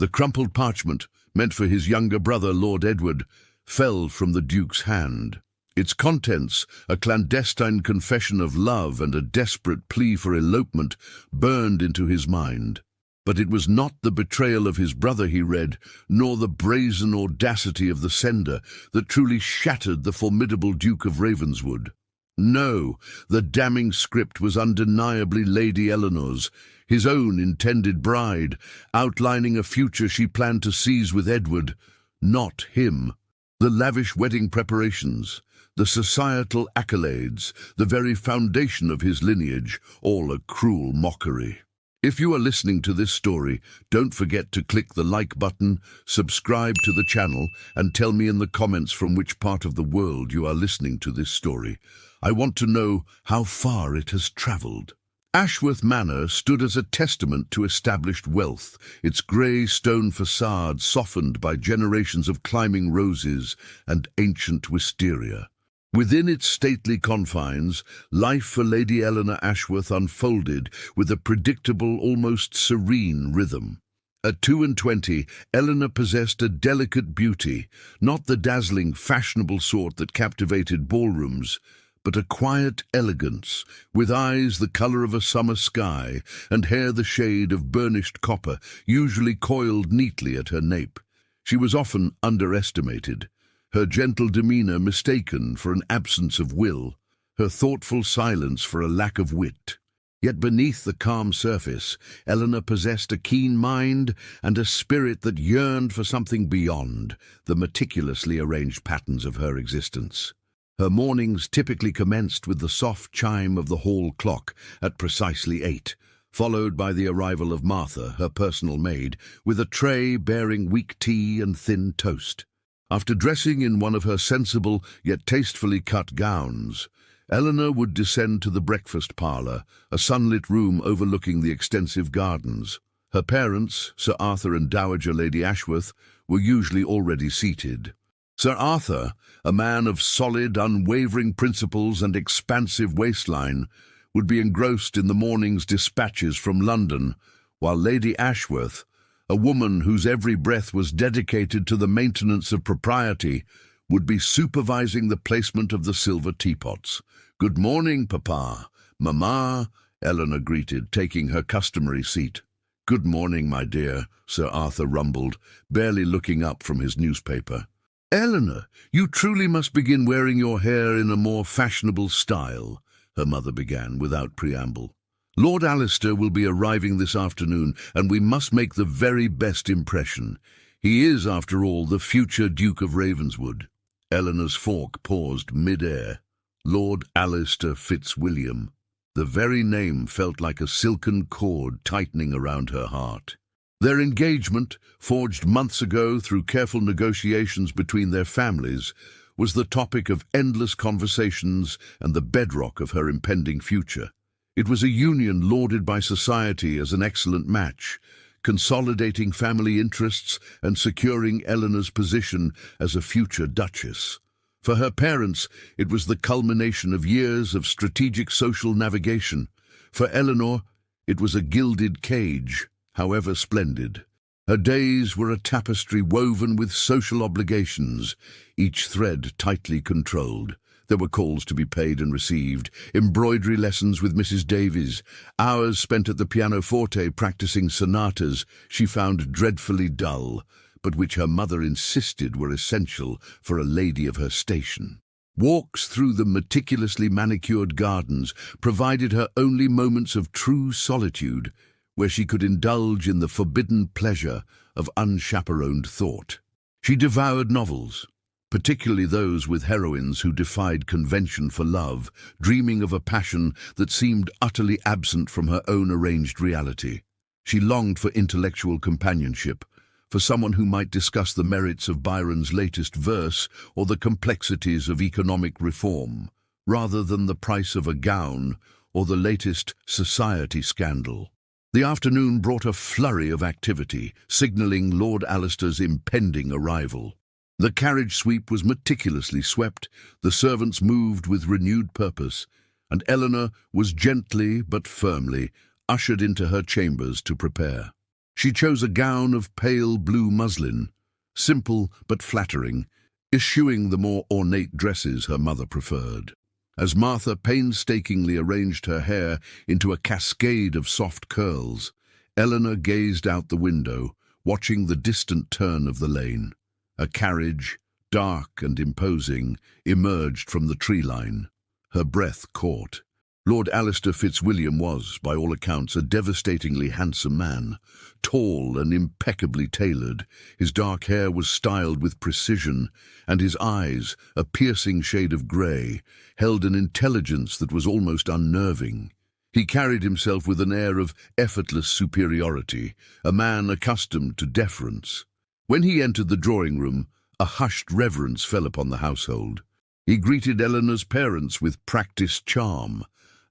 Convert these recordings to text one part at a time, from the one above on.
The crumpled parchment, meant for his younger brother, Lord Edward, fell from the Duke's hand. Its contents, a clandestine confession of love and a desperate plea for elopement, burned into his mind. But it was not the betrayal of his brother he read, nor the brazen audacity of the sender, that truly shattered the formidable Duke of Ravenswood. No, the damning script was undeniably Lady Eleanor's, his own intended bride, outlining a future she planned to seize with Edward, not him. The lavish wedding preparations, the societal accolades, the very foundation of his lineage, all a cruel mockery. If you are listening to this story, don't forget to click the like button, subscribe to the channel, and tell me in the comments from which part of the world you are listening to this story. I want to know how far it has traveled. Ashworth Manor stood as a testament to established wealth, its grey stone facade softened by generations of climbing roses and ancient wisteria. Within its stately confines, life for Lady Eleanor Ashworth unfolded with a predictable, almost serene rhythm. At 22, Eleanor possessed a delicate beauty, not the dazzling, fashionable sort that captivated ballrooms, but a quiet elegance, with eyes the colour of a summer sky and hair the shade of burnished copper, usually coiled neatly at her nape. She was often underestimated, her gentle demeanour mistaken for an absence of will, her thoughtful silence for a lack of wit. Yet beneath the calm surface, Eleanor possessed a keen mind and a spirit that yearned for something beyond the meticulously arranged patterns of her existence. Her mornings typically commenced with the soft chime of the hall clock at precisely 8, followed by the arrival of Martha, her personal maid, with a tray bearing weak tea and thin toast. After dressing in one of her sensible yet tastefully cut gowns, Eleanor would descend to the breakfast parlour, a sunlit room overlooking the extensive gardens. Her parents, Sir Arthur and Dowager Lady Ashworth, were usually already seated. Sir Arthur, a man of solid, unwavering principles and expansive waistline, would be engrossed in the morning's dispatches from London, while Lady Ashworth, a woman whose every breath was dedicated to the maintenance of propriety, would be supervising the placement of the silver teapots. "Good morning, Papa." "Mamma," Eleanor greeted, taking her customary seat. "Good morning, my dear," Sir Arthur rumbled, barely looking up from his newspaper. "Eleanor, you truly must begin wearing your hair in a more fashionable style," her mother began without preamble. "Lord Alistair will be arriving this afternoon, and we must make the very best impression. He is, after all, the future Duke of Ravenswood." Eleanor's fork paused mid-air. Lord Alistair Fitzwilliam. The very name felt like a silken cord tightening around her heart. Their engagement, forged months ago through careful negotiations between their families, was the topic of endless conversations and the bedrock of her impending future. It was a union lauded by society as an excellent match, consolidating family interests and securing Eleanor's position as a future duchess. For her parents, it was the culmination of years of strategic social navigation. For Eleanor, it was a gilded cage, however splendid. Her days were a tapestry woven with social obligations, each thread tightly controlled. There were calls to be paid and received, embroidery lessons with Mrs. Davies, hours spent at the pianoforte practicing sonatas she found dreadfully dull, but which her mother insisted were essential for a lady of her station. Walks through the meticulously manicured gardens provided her only moments of true solitude, where she could indulge in the forbidden pleasure of unchaperoned thought. She devoured novels, particularly those with heroines who defied convention for love, dreaming of a passion that seemed utterly absent from her own arranged reality. She longed for intellectual companionship, for someone who might discuss the merits of Byron's latest verse or the complexities of economic reform, rather than the price of a gown or the latest society scandal. The afternoon brought a flurry of activity, signalling Lord Alistair's impending arrival. The carriage sweep was meticulously swept, the servants moved with renewed purpose, and Eleanor was gently but firmly ushered into her chambers to prepare. She chose a gown of pale blue muslin, simple but flattering, eschewing the more ornate dresses her mother preferred. As Martha painstakingly arranged her hair into a cascade of soft curls, Eleanor gazed out the window, watching the distant turn of the lane. A carriage, dark and imposing, emerged from the tree line. Her breath caught. Lord Alistair Fitzwilliam was, by all accounts, a devastatingly handsome man. Tall and impeccably tailored, his dark hair was styled with precision, and his eyes, a piercing shade of grey, held an intelligence that was almost unnerving. He carried himself with an air of effortless superiority, a man accustomed to deference. When he entered the drawing-room, a hushed reverence fell upon the household. He greeted Eleanor's parents with practiced charm,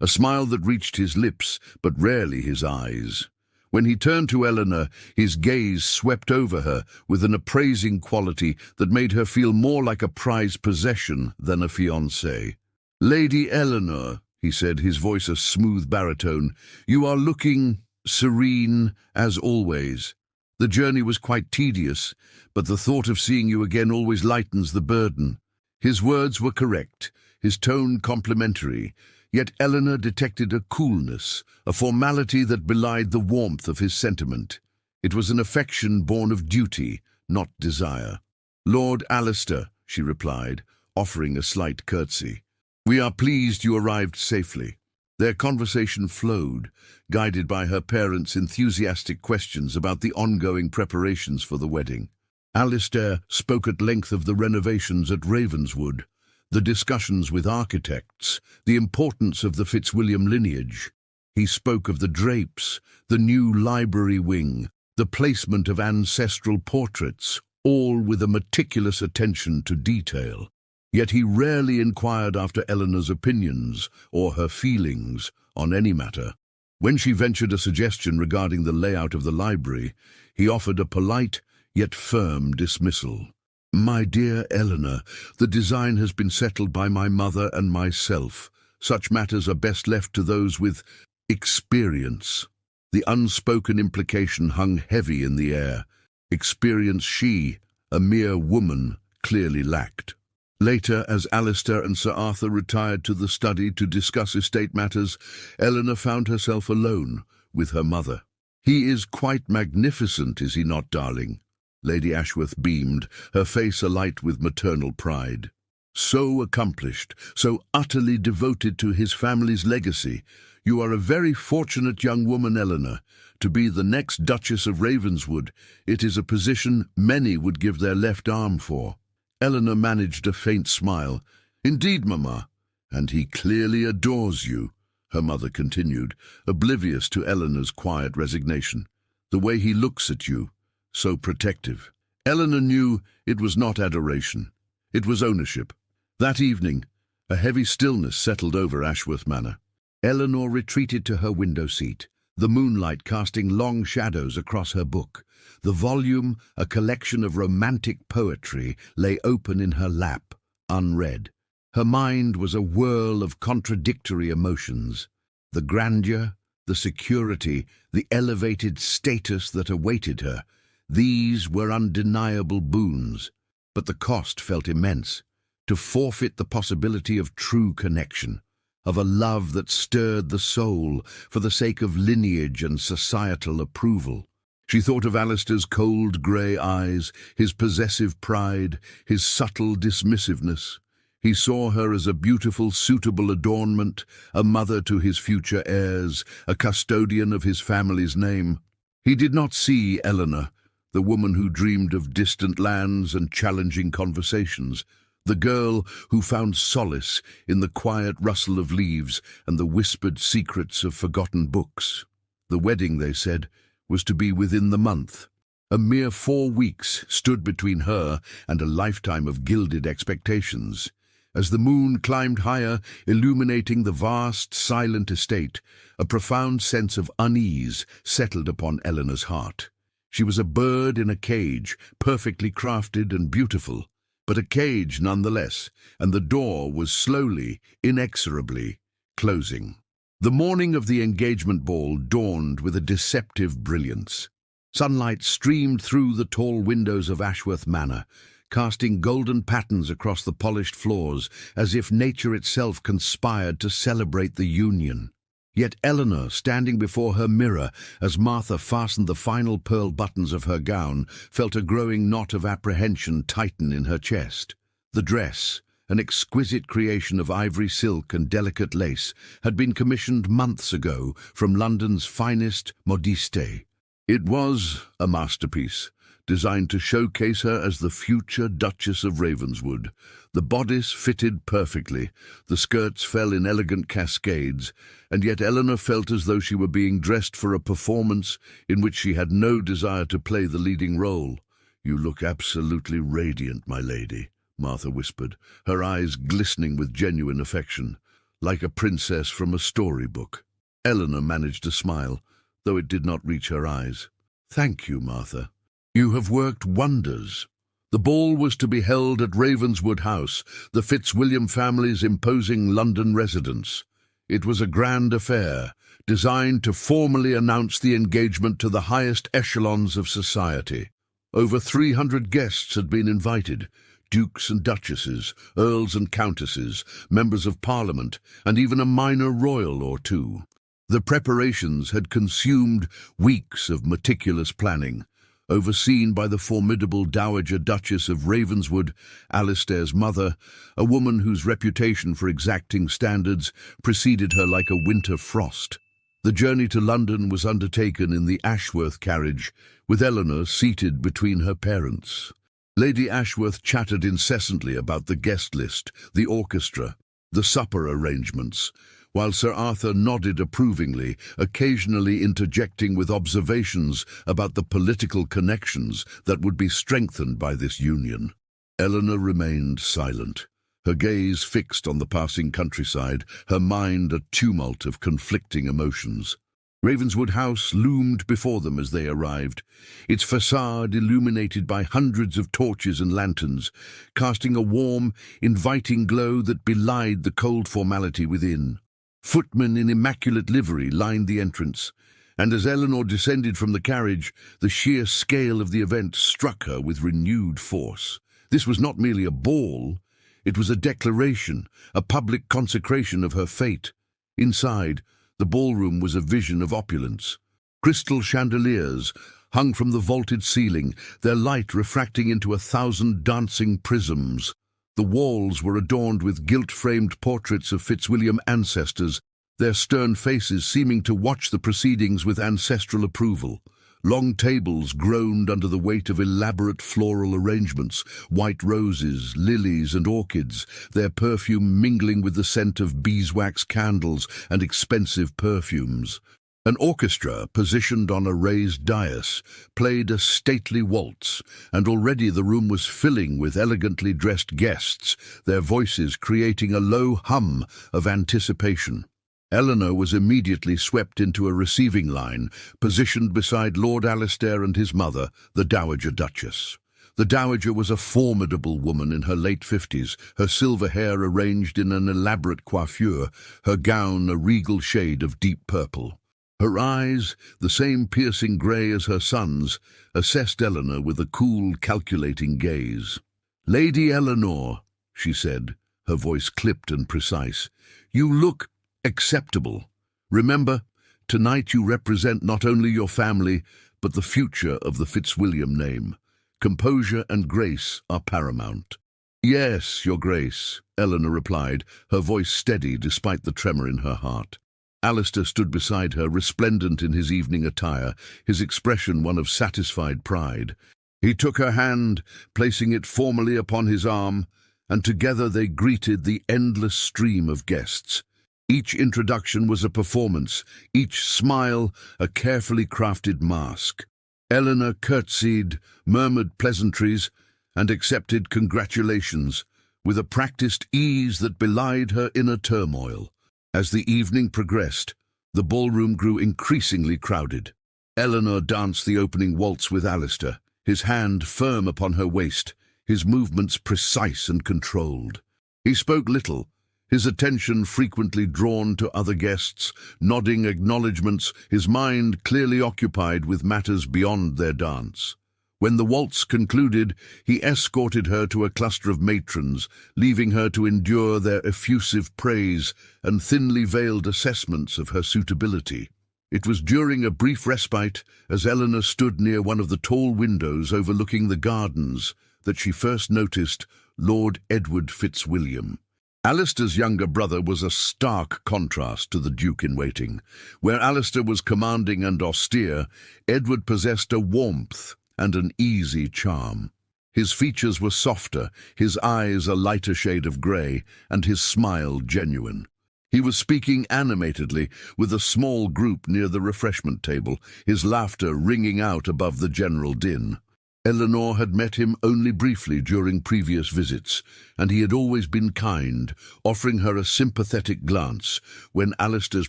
a smile that reached his lips, but rarely his eyes. When he turned to Eleanor, his gaze swept over her with an appraising quality that made her feel more like a prized possession than a fiancée. "Lady Eleanor," he said, his voice a smooth baritone, "you are looking serene, as always. The journey was quite tedious, but the thought of seeing you again always lightens the burden." His words were correct, his tone complimentary, yet Eleanor detected a coolness, a formality that belied the warmth of his sentiment. It was an affection born of duty, not desire. "Lord Alistair," she replied, offering a slight curtsy. "We are pleased you arrived safely." Their conversation flowed, guided by her parents' enthusiastic questions about the ongoing preparations for the wedding. Alistair spoke at length of the renovations at Ravenswood, the discussions with architects, the importance of the Fitzwilliam lineage. He spoke of the drapes, the new library wing, the placement of ancestral portraits, all with a meticulous attention to detail. Yet he rarely inquired after Eleanor's opinions or her feelings on any matter. When she ventured a suggestion regarding the layout of the library, he offered a polite yet firm dismissal. "My dear Eleanor, the design has been settled by my mother and myself. Such matters are best left to those with experience." The unspoken implication hung heavy in the air. Experience she, a mere woman, clearly lacked. Later, as Alistair and Sir Arthur retired to the study to discuss estate matters, Eleanor found herself alone with her mother. "He is quite magnificent, is he not, darling?" Lady Ashworth beamed, her face alight with maternal pride. "So accomplished, so utterly devoted to his family's legacy. You are a very fortunate young woman, Eleanor. To be the next Duchess of Ravenswood, it is a position many would give their left arm for." Eleanor managed a faint smile. "Indeed, Mamma, and he clearly adores you," her mother continued, oblivious to Eleanor's quiet resignation. "The way he looks at you, so protective." Eleanor knew it was not adoration. It was ownership. That evening, a heavy stillness settled over Ashworth Manor. Eleanor retreated to her window seat, the moonlight casting long shadows across her book. The volume, a collection of romantic poetry, lay open in her lap, unread. Her mind was a whirl of contradictory emotions. The grandeur, the security, the elevated status that awaited her, these were undeniable boons, but the cost felt immense. To forfeit the possibility of true connection, of a love that stirred the soul for the sake of lineage and societal approval. She thought of Alistair's cold grey eyes, his possessive pride, his subtle dismissiveness. He saw her as a beautiful, suitable adornment, a mother to his future heirs, a custodian of his family's name. He did not see Eleanor, the woman who dreamed of distant lands and challenging conversations, the girl who found solace in the quiet rustle of leaves and the whispered secrets of forgotten books. The wedding, they said, was to be within the month. A mere 4 weeks stood between her and a lifetime of gilded expectations. As the moon climbed higher, illuminating the vast, silent estate, a profound sense of unease settled upon Eleanor's heart. She was a bird in a cage, perfectly crafted and beautiful, but a cage nonetheless, and the door was slowly, inexorably closing. The morning of the engagement ball dawned with a deceptive brilliance. Sunlight streamed through the tall windows of Ashworth Manor, casting golden patterns across the polished floors, as if nature itself conspired to celebrate the union. Yet Eleanor, standing before her mirror as Martha fastened the final pearl buttons of her gown, felt a growing knot of apprehension tighten in her chest. The dress, an exquisite creation of ivory silk and delicate lace, had been commissioned months ago from London's finest modiste. It was a masterpiece, designed to showcase her as the future Duchess of Ravenswood. The bodice fitted perfectly, the skirts fell in elegant cascades, and yet Eleanor felt as though she were being dressed for a performance in which she had no desire to play the leading role. "You look absolutely radiant, my lady," Martha whispered, her eyes glistening with genuine affection, "like a princess from a storybook." Eleanor managed to smile, though it did not reach her eyes. "Thank you, Martha. You have worked wonders." The ball was to be held at Ravenswood House, the Fitzwilliam family's imposing London residence. It was a grand affair, designed to formally announce the engagement to the highest echelons of society. Over 300 guests had been invited: dukes and duchesses, earls and countesses, members of Parliament, and even a minor royal or two. The preparations had consumed weeks of meticulous planning, overseen by the formidable Dowager Duchess of Ravenswood, Alistair's mother, a woman whose reputation for exacting standards preceded her like a winter frost. The journey to London was undertaken in the Ashworth carriage, with Eleanor seated between her parents. Lady Ashworth chattered incessantly about the guest list, the orchestra, the supper arrangements, while Sir Arthur nodded approvingly, occasionally interjecting with observations about the political connections that would be strengthened by this union. Eleanor remained silent, her gaze fixed on the passing countryside, her mind a tumult of conflicting emotions. Ravenswood House loomed before them as they arrived, its facade illuminated by hundreds of torches and lanterns, casting a warm, inviting glow that belied the cold formality within. Footmen in immaculate livery lined the entrance, and as Eleanor descended from the carriage, the sheer scale of the event struck her with renewed force. This was not merely a ball, it was a declaration, a public consecration of her fate. Inside, the ballroom was a vision of opulence. Crystal chandeliers hung from the vaulted ceiling, their light refracting into 1,000 dancing prisms. The walls were adorned with gilt-framed portraits of Fitzwilliam ancestors, their stern faces seeming to watch the proceedings with ancestral approval. Long tables groaned under the weight of elaborate floral arrangements, white roses, lilies and orchids, their perfume mingling with the scent of beeswax candles and expensive perfumes. An orchestra, positioned on a raised dais, played a stately waltz, and already the room was filling with elegantly dressed guests, their voices creating a low hum of anticipation. Eleanor was immediately swept into a receiving line, positioned beside Lord Alistair and his mother, the Dowager Duchess. The Dowager was a formidable woman in her late 50s, her silver hair arranged in an elaborate coiffure, her gown a regal shade of deep purple. Her eyes, the same piercing grey as her son's, assessed Eleanor with a cool, calculating gaze. "Lady Eleanor," she said, her voice clipped and precise, "you look acceptable. Remember, tonight you represent not only your family, but the future of the Fitzwilliam name. Composure and grace are paramount." "Yes, Your Grace," Eleanor replied, her voice steady despite the tremor in her heart. Alistair stood beside her, resplendent in his evening attire, his expression one of satisfied pride. He took her hand, placing it formally upon his arm, and together they greeted the endless stream of guests. Each introduction was a performance, each smile a carefully crafted mask. Eleanor curtsied, murmured pleasantries, and accepted congratulations, with a practiced ease that belied her inner turmoil. As the evening progressed, the ballroom grew increasingly crowded. Eleanor danced the opening waltz with Alistair, his hand firm upon her waist, his movements precise and controlled. He spoke little, his attention frequently drawn to other guests, nodding acknowledgments, his mind clearly occupied with matters beyond their dance. When the waltz concluded, he escorted her to a cluster of matrons, leaving her to endure their effusive praise and thinly veiled assessments of her suitability. It was during a brief respite, as Eleanor stood near one of the tall windows overlooking the gardens, that she first noticed Lord Edward Fitzwilliam. Alistair's younger brother was a stark contrast to the Duke-in-Waiting. Where Alistair was commanding and austere, Edward possessed a warmth and an easy charm. His features were softer, his eyes a lighter shade of grey, and his smile genuine. He was speaking animatedly with a small group near the refreshment table, his laughter ringing out above the general din. Eleanor had met him only briefly during previous visits, and he had always been kind, offering her a sympathetic glance when Alistair's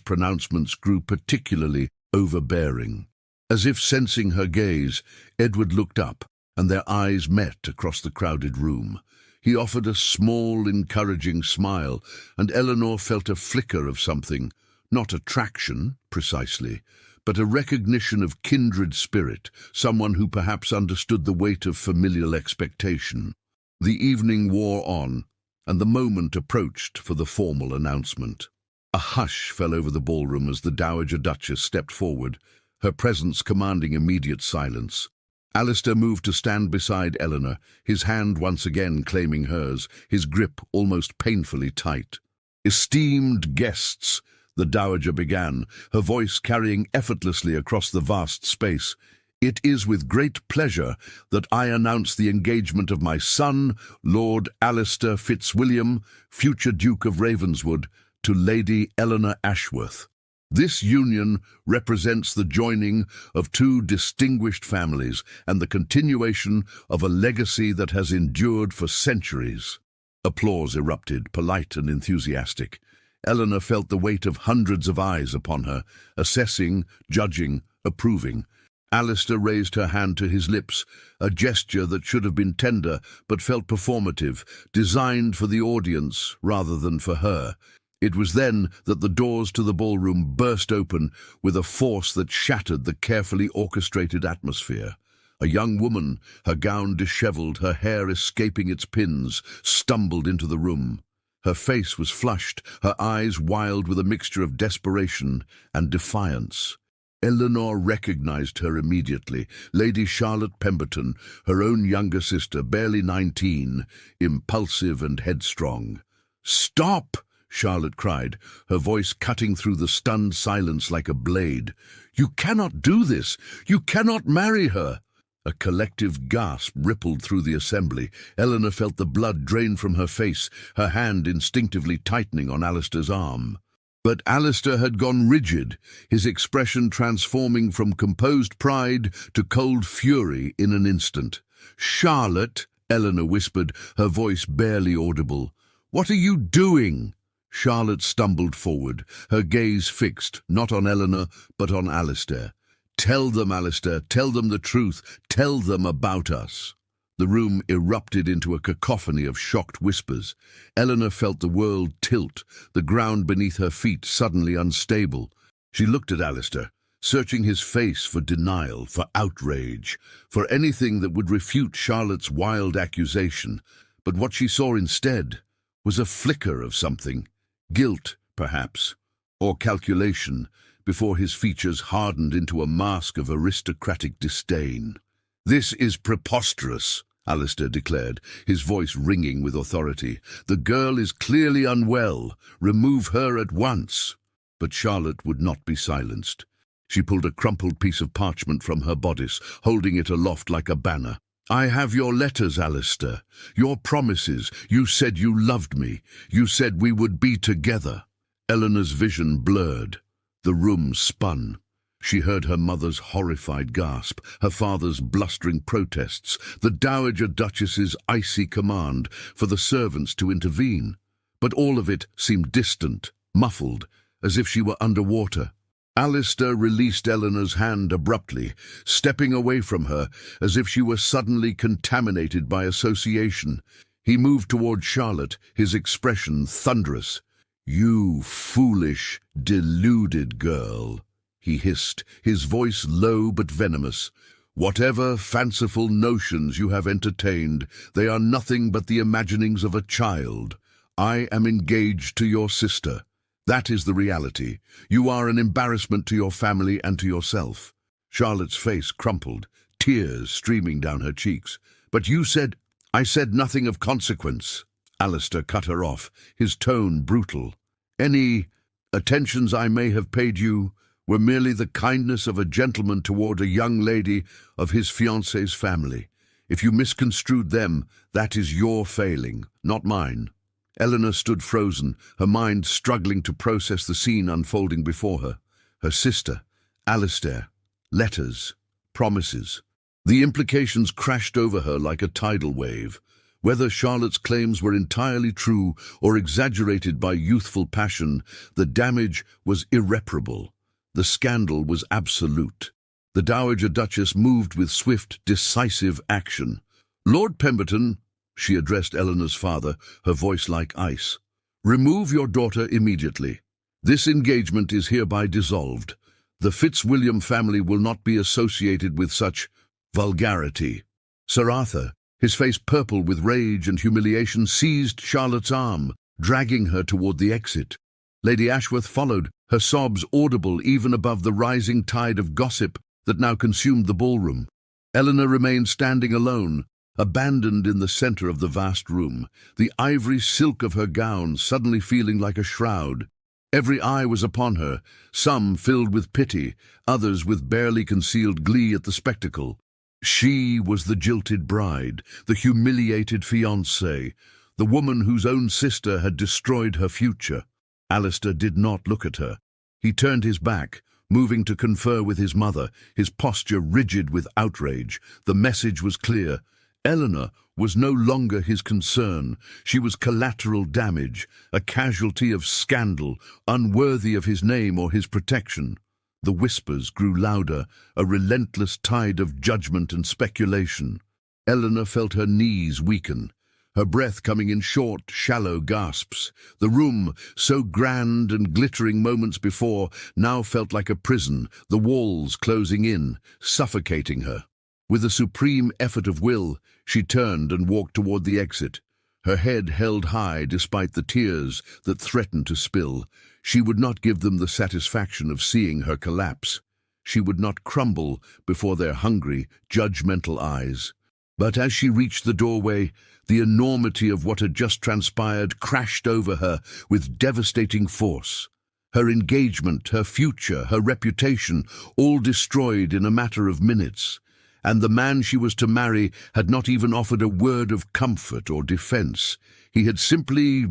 pronouncements grew particularly overbearing. As if sensing her gaze, Edward looked up, and their eyes met across the crowded room. He offered a small, encouraging smile, and Eleanor felt a flicker of something, not attraction, precisely, but a recognition of kindred spirit, someone who perhaps understood the weight of familial expectation. The evening wore on, and the moment approached for the formal announcement. A hush fell over the ballroom as the Dowager Duchess stepped forward, her presence commanding immediate silence. Alistair moved to stand beside Eleanor, his hand once again claiming hers, his grip almost painfully tight. "Esteemed guests," the Dowager began, her voice carrying effortlessly across the vast space, "it is with great pleasure that I announce the engagement of my son, Lord Alistair Fitzwilliam, future Duke of Ravenswood, to Lady Eleanor Ashworth. This union represents the joining of two distinguished families and the continuation of a legacy that has endured for centuries." Applause erupted, polite and enthusiastic. Eleanor felt the weight of hundreds of eyes upon her, assessing, judging, approving. Alistair raised her hand to his lips, a gesture that should have been tender but felt performative, designed for the audience rather than for her. It was then that the doors to the ballroom burst open with a force that shattered the carefully orchestrated atmosphere. A young woman, her gown dishevelled, her hair escaping its pins, stumbled into the room. Her face was flushed, her eyes wild with a mixture of desperation and defiance. Eleanor recognized her immediately, Lady Charlotte Pemberton, her own younger sister, barely 19, impulsive and headstrong. "Stop!" Charlotte cried, her voice cutting through the stunned silence like a blade. "You cannot do this! You cannot marry her!" A collective gasp rippled through the assembly. Eleanor felt the blood drain from her face, her hand instinctively tightening on Alistair's arm. But Alistair had gone rigid, his expression transforming from composed pride to cold fury in an instant. "Charlotte," Eleanor whispered, her voice barely audible, "what are you doing?" Charlotte stumbled forward, her gaze fixed, not on Eleanor, but on Alistair. "Tell them, Alistair, tell them the truth, tell them about us." The room erupted into a cacophony of shocked whispers. Eleanor felt the world tilt, the ground beneath her feet suddenly unstable. She looked at Alistair, searching his face for denial, for outrage, for anything that would refute Charlotte's wild accusation. But what she saw instead was a flicker of something, guilt, perhaps, or calculation, before his features hardened into a mask of aristocratic disdain. "This is preposterous," Alistair declared, his voice ringing with authority. "The girl is clearly unwell. Remove her at once." But Charlotte would not be silenced. She pulled a crumpled piece of parchment from her bodice, holding it aloft like a banner. "I have your letters, Alistair. Your promises. You said you loved me. You said we would be together." Eleanor's vision blurred. The room spun. She heard her mother's horrified gasp, her father's blustering protests, the Dowager Duchess's icy command for the servants to intervene. But all of it seemed distant, muffled, as if she were underwater. Alistair released Eleanor's hand abruptly, stepping away from her as if she were suddenly contaminated by association. He moved toward Charlotte, his expression thunderous. "You foolish, deluded girl," he hissed, his voice low but venomous. "Whatever fanciful notions you have entertained, they are nothing but the imaginings of a child. I am engaged to your sister. That is the reality. You are an embarrassment to your family and to yourself." Charlotte's face crumpled, tears streaming down her cheeks. "But you said—" "I said nothing of consequence." Alistair cut her off, his tone brutal. "Any attentions I may have paid you were merely the kindness of a gentleman toward a young lady of his fiancée's family. If you misconstrued them, that is your failing, not mine." Eleanor stood frozen, her mind struggling to process the scene unfolding before her. Her sister, Alistair, letters, promises. The implications crashed over her like a tidal wave. Whether Charlotte's claims were entirely true or exaggerated by youthful passion, the damage was irreparable. The scandal was absolute. The Dowager Duchess moved with swift, decisive action. "Lord Pemberton," she addressed Eleanor's father, her voice like ice, "remove your daughter immediately. This engagement is hereby dissolved. The Fitzwilliam family will not be associated with such vulgarity." Sir Arthur, his face purple with rage and humiliation, seized Charlotte's arm, dragging her toward the exit. Lady Ashworth followed, her sobs audible even above the rising tide of gossip that now consumed the ballroom. Eleanor remained standing alone, abandoned in the center of the vast room, the ivory silk of her gown suddenly feeling like a shroud. Every eye was upon her, some filled with pity, others with barely concealed glee at the spectacle. She was the jilted bride, the humiliated fiancée, the woman whose own sister had destroyed her future. Alistair did not look at her. He turned his back, moving to confer with his mother, his posture rigid with outrage. The message was clear. Eleanor was no longer his concern. She was collateral damage, a casualty of scandal, unworthy of his name or his protection. The whispers grew louder, a relentless tide of judgment and speculation. Eleanor felt her knees weaken, her breath coming in short, shallow gasps. The room, so grand and glittering moments before, now felt like a prison, the walls closing in, suffocating her. With a supreme effort of will, she turned and walked toward the exit, her head held high despite the tears that threatened to spill. She would not give them the satisfaction of seeing her collapse. She would not crumble before their hungry, judgmental eyes. But as she reached the doorway, the enormity of what had just transpired crashed over her with devastating force. Her engagement, her future, her reputation, all destroyed in a matter of minutes. And the man she was to marry had not even offered a word of comfort or defense. He had simply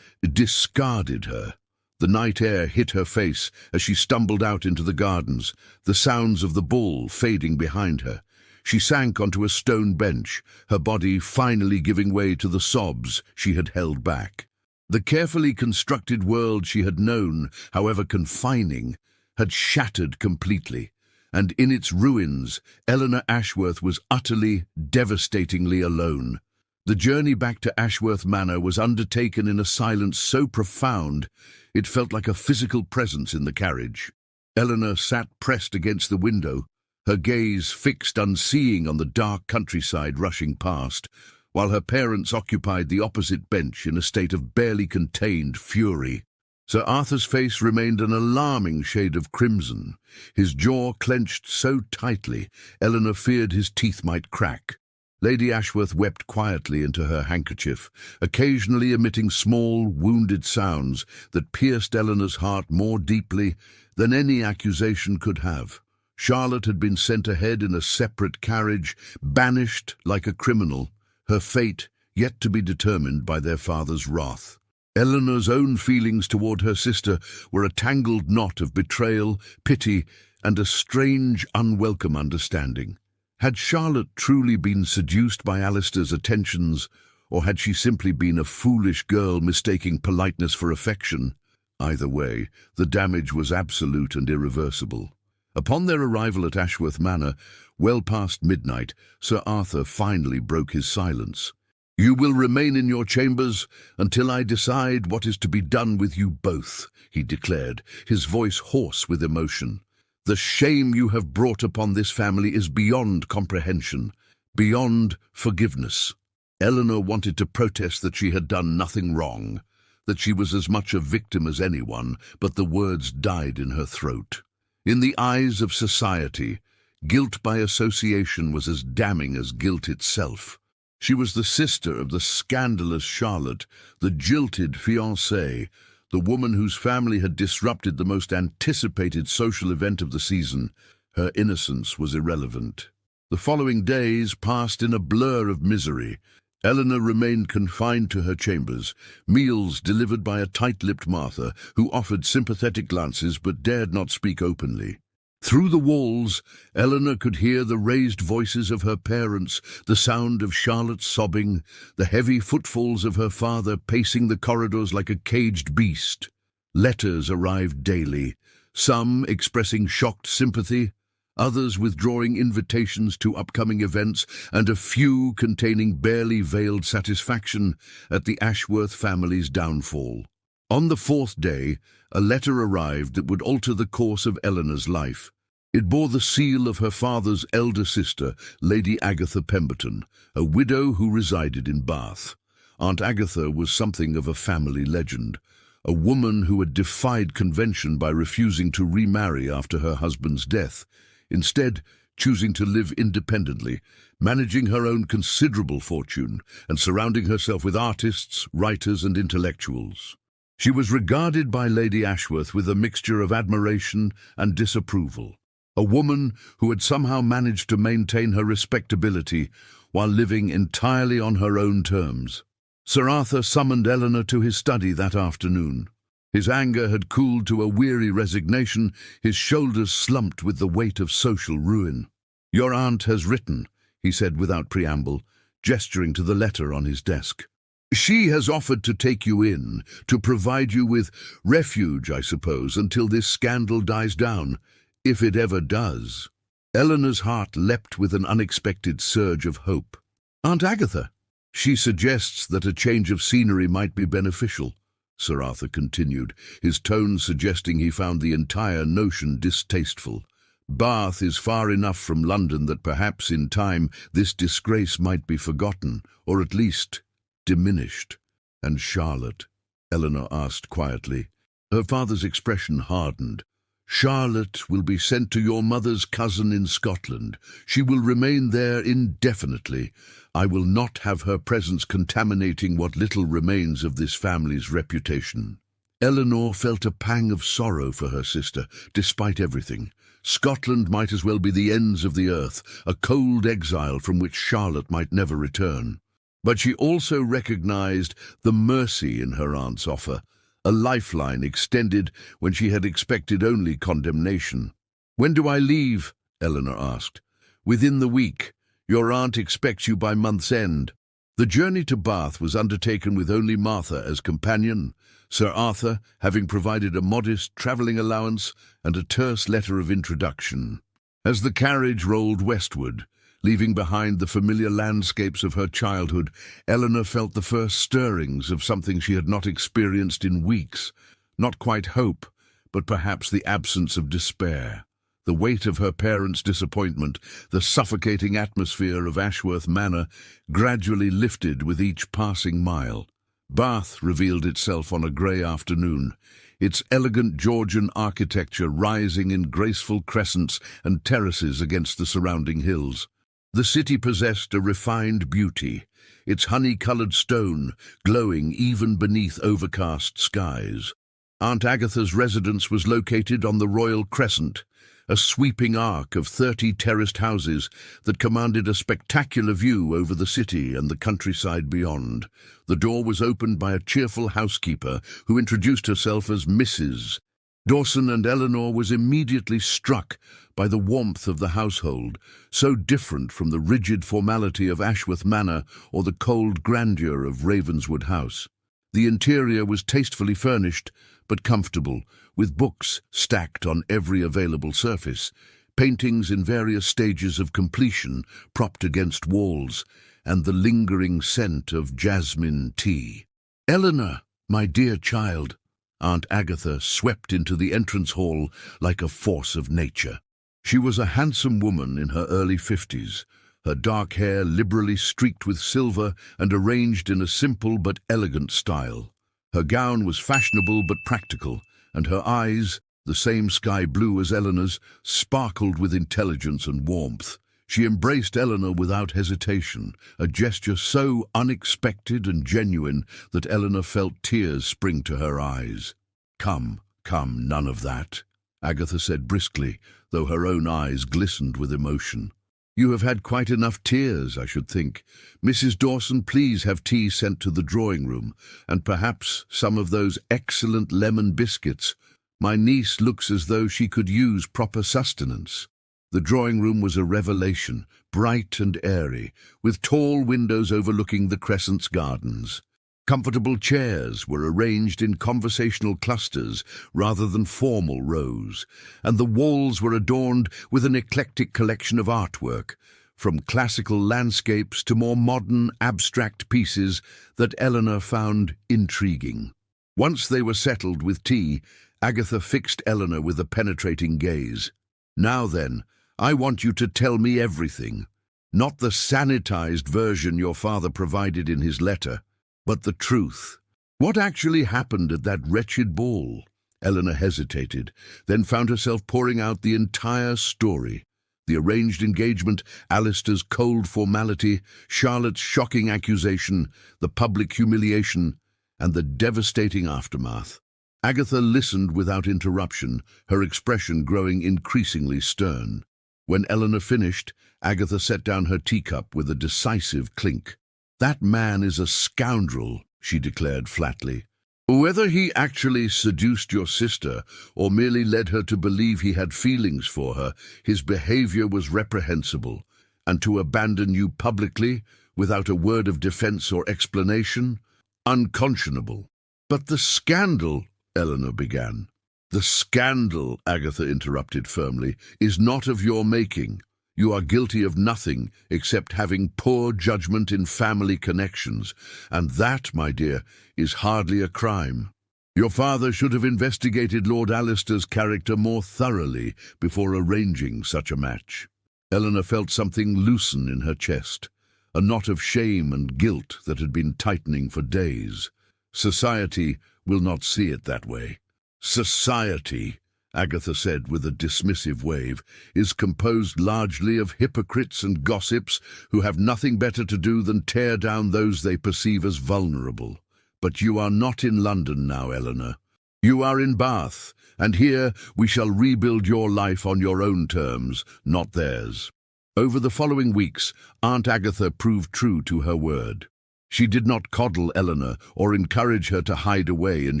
discarded her. The night air hit her face as she stumbled out into the gardens, the sounds of the ball fading behind her. She sank onto a stone bench, her body finally giving way to the sobs she had held back. The carefully constructed world she had known, however confining, had shattered completely, and in its ruins, Eleanor Ashworth was utterly, devastatingly alone. The journey back to Ashworth Manor was undertaken in a silence so profound it felt like a physical presence in the carriage. Eleanor sat pressed against the window, her gaze fixed unseeing on the dark countryside rushing past, while her parents occupied the opposite bench in a state of barely contained fury. Sir Arthur's face remained an alarming shade of crimson, his jaw clenched so tightly Eleanor feared his teeth might crack. Lady Ashworth wept quietly into her handkerchief, occasionally emitting small, wounded sounds that pierced Eleanor's heart more deeply than any accusation could have. Charlotte had been sent ahead in a separate carriage, banished like a criminal, her fate yet to be determined by their father's wrath. Eleanor's own feelings toward her sister were a tangled knot of betrayal, pity, and a strange, unwelcome understanding. Had Charlotte truly been seduced by Alistair's attentions, or had she simply been a foolish girl mistaking politeness for affection? Either way, the damage was absolute and irreversible. Upon their arrival at Ashworth Manor, well past midnight, Sir Arthur finally broke his silence. "You will remain in your chambers until I decide what is to be done with you both," he declared, his voice hoarse with emotion. "The shame you have brought upon this family is beyond comprehension, beyond forgiveness." Eleanor wanted to protest that she had done nothing wrong, that she was as much a victim as anyone, but the words died in her throat. In the eyes of society, guilt by association was as damning as guilt itself. She was the sister of the scandalous Charlotte, the jilted fiancée, the woman whose family had disrupted the most anticipated social event of the season. Her innocence was irrelevant. The following days passed in a blur of misery. Eleanor remained confined to her chambers, meals delivered by a tight-lipped Martha, who offered sympathetic glances but dared not speak openly. Through the walls, Eleanor could hear the raised voices of her parents, the sound of Charlotte sobbing, the heavy footfalls of her father pacing the corridors like a caged beast. Letters arrived daily, some expressing shocked sympathy, others withdrawing invitations to upcoming events, and a few containing barely veiled satisfaction at the Ashworth family's downfall. On the fourth day, a letter arrived that would alter the course of Eleanor's life. It bore the seal of her father's elder sister, Lady Agatha Pemberton, a widow who resided in Bath. Aunt Agatha was something of a family legend, a woman who had defied convention by refusing to remarry after her husband's death, instead choosing to live independently, managing her own considerable fortune and surrounding herself with artists, writers and intellectuals. She was regarded by Lady Ashworth with a mixture of admiration and disapproval, a woman who had somehow managed to maintain her respectability while living entirely on her own terms. Sir Arthur summoned Eleanor to his study that afternoon. His anger had cooled to a weary resignation, his shoulders slumped with the weight of social ruin. "Your aunt has written," he said without preamble, gesturing to the letter on his desk. "She has offered to take you in, to provide you with refuge, I suppose, until this scandal dies down, if it ever does." Eleanor's heart leapt with an unexpected surge of hope. "Aunt Agatha, she suggests that a change of scenery might be beneficial," Sir Arthur continued, his tone suggesting he found the entire notion distasteful. "Bath is far enough from London that perhaps in time this disgrace might be forgotten, or at least diminished." "And Charlotte?" Eleanor asked quietly. Her father's expression hardened. "Charlotte will be sent to your mother's cousin in Scotland. She will remain there indefinitely. I will not have her presence contaminating what little remains of this family's reputation." Eleanor felt a pang of sorrow for her sister, despite everything. Scotland might as well be the ends of the earth, a cold exile from which Charlotte might never return. But she also recognized the mercy in her aunt's offer, a lifeline extended when she had expected only condemnation. "When do I leave?" Eleanor asked. "Within the week. Your aunt expects you by month's end." The journey to Bath was undertaken with only Martha as companion, Sir Arthur having provided a modest travelling allowance and a terse letter of introduction. As the carriage rolled westward, leaving behind the familiar landscapes of her childhood, Eleanor felt the first stirrings of something she had not experienced in weeks. Not quite hope, but perhaps the absence of despair. The weight of her parents' disappointment, the suffocating atmosphere of Ashworth Manor, gradually lifted with each passing mile. Bath revealed itself on a grey afternoon, its elegant Georgian architecture rising in graceful crescents and terraces against the surrounding hills. The city possessed a refined beauty, its honey-coloured stone glowing even beneath overcast skies. Aunt Agatha's residence was located on the Royal Crescent, a sweeping arc of 30 terraced houses that commanded a spectacular view over the city and the countryside beyond. The door was opened by a cheerful housekeeper who introduced herself as Mrs. Dawson, and Eleanor was immediately struck by the warmth of the household, so different from the rigid formality of Ashworth Manor or the cold grandeur of Ravenswood House. The interior was tastefully furnished, but comfortable, with books stacked on every available surface, paintings in various stages of completion propped against walls, and the lingering scent of jasmine tea. "Eleanor, my dear child," Aunt Agatha swept into the entrance hall like a force of nature. She was a handsome woman in her early 50s, her dark hair liberally streaked with silver and arranged in a simple but elegant style. Her gown was fashionable but practical, and her eyes, the same sky blue as Eleanor's, sparkled with intelligence and warmth. She embraced Eleanor without hesitation, a gesture so unexpected and genuine that Eleanor felt tears spring to her eyes. "Come, come, none of that," Agatha said briskly, though her own eyes glistened with emotion. "You have had quite enough tears, I should think. Mrs. Dawson, please have tea sent to the drawing-room, and perhaps some of those excellent lemon biscuits. My niece looks as though she could use proper sustenance." The drawing-room was a revelation, bright and airy, with tall windows overlooking the Crescent's gardens. Comfortable chairs were arranged in conversational clusters rather than formal rows, and the walls were adorned with an eclectic collection of artwork, from classical landscapes to more modern, abstract pieces that Eleanor found intriguing. Once they were settled with tea, Agatha fixed Eleanor with a penetrating gaze. "Now then, I want you to tell me everything. Not the sanitized version your father provided in his letter, but the truth. What actually happened at that wretched ball?" Eleanor hesitated, then found herself pouring out the entire story. The arranged engagement, Alistair's cold formality, Charlotte's shocking accusation, the public humiliation, and the devastating aftermath. Agatha listened without interruption, her expression growing increasingly stern. When Eleanor finished, Agatha set down her teacup with a decisive clink. "That man is a scoundrel," she declared flatly. "Whether he actually seduced your sister or merely led her to believe he had feelings for her, his behavior was reprehensible, and to abandon you publicly, without a word of defense or explanation, unconscionable." "But the scandal," Eleanor began. "The scandal," Agatha interrupted firmly, "is not of your making. You are guilty of nothing except having poor judgment in family connections, and that, my dear, is hardly a crime. Your father should have investigated Lord Alistair's character more thoroughly before arranging such a match." Eleanor felt something loosen in her chest, a knot of shame and guilt that had been tightening for days. "Society will not see it that way." "Society," Agatha said with a dismissive wave, "is composed largely of hypocrites and gossips who have nothing better to do than tear down those they perceive as vulnerable. But you are not in London now, Eleanor. You are in Bath, and here we shall rebuild your life on your own terms, not theirs." Over the following weeks, Aunt Agatha proved true to her word. She did not coddle Eleanor or encourage her to hide away in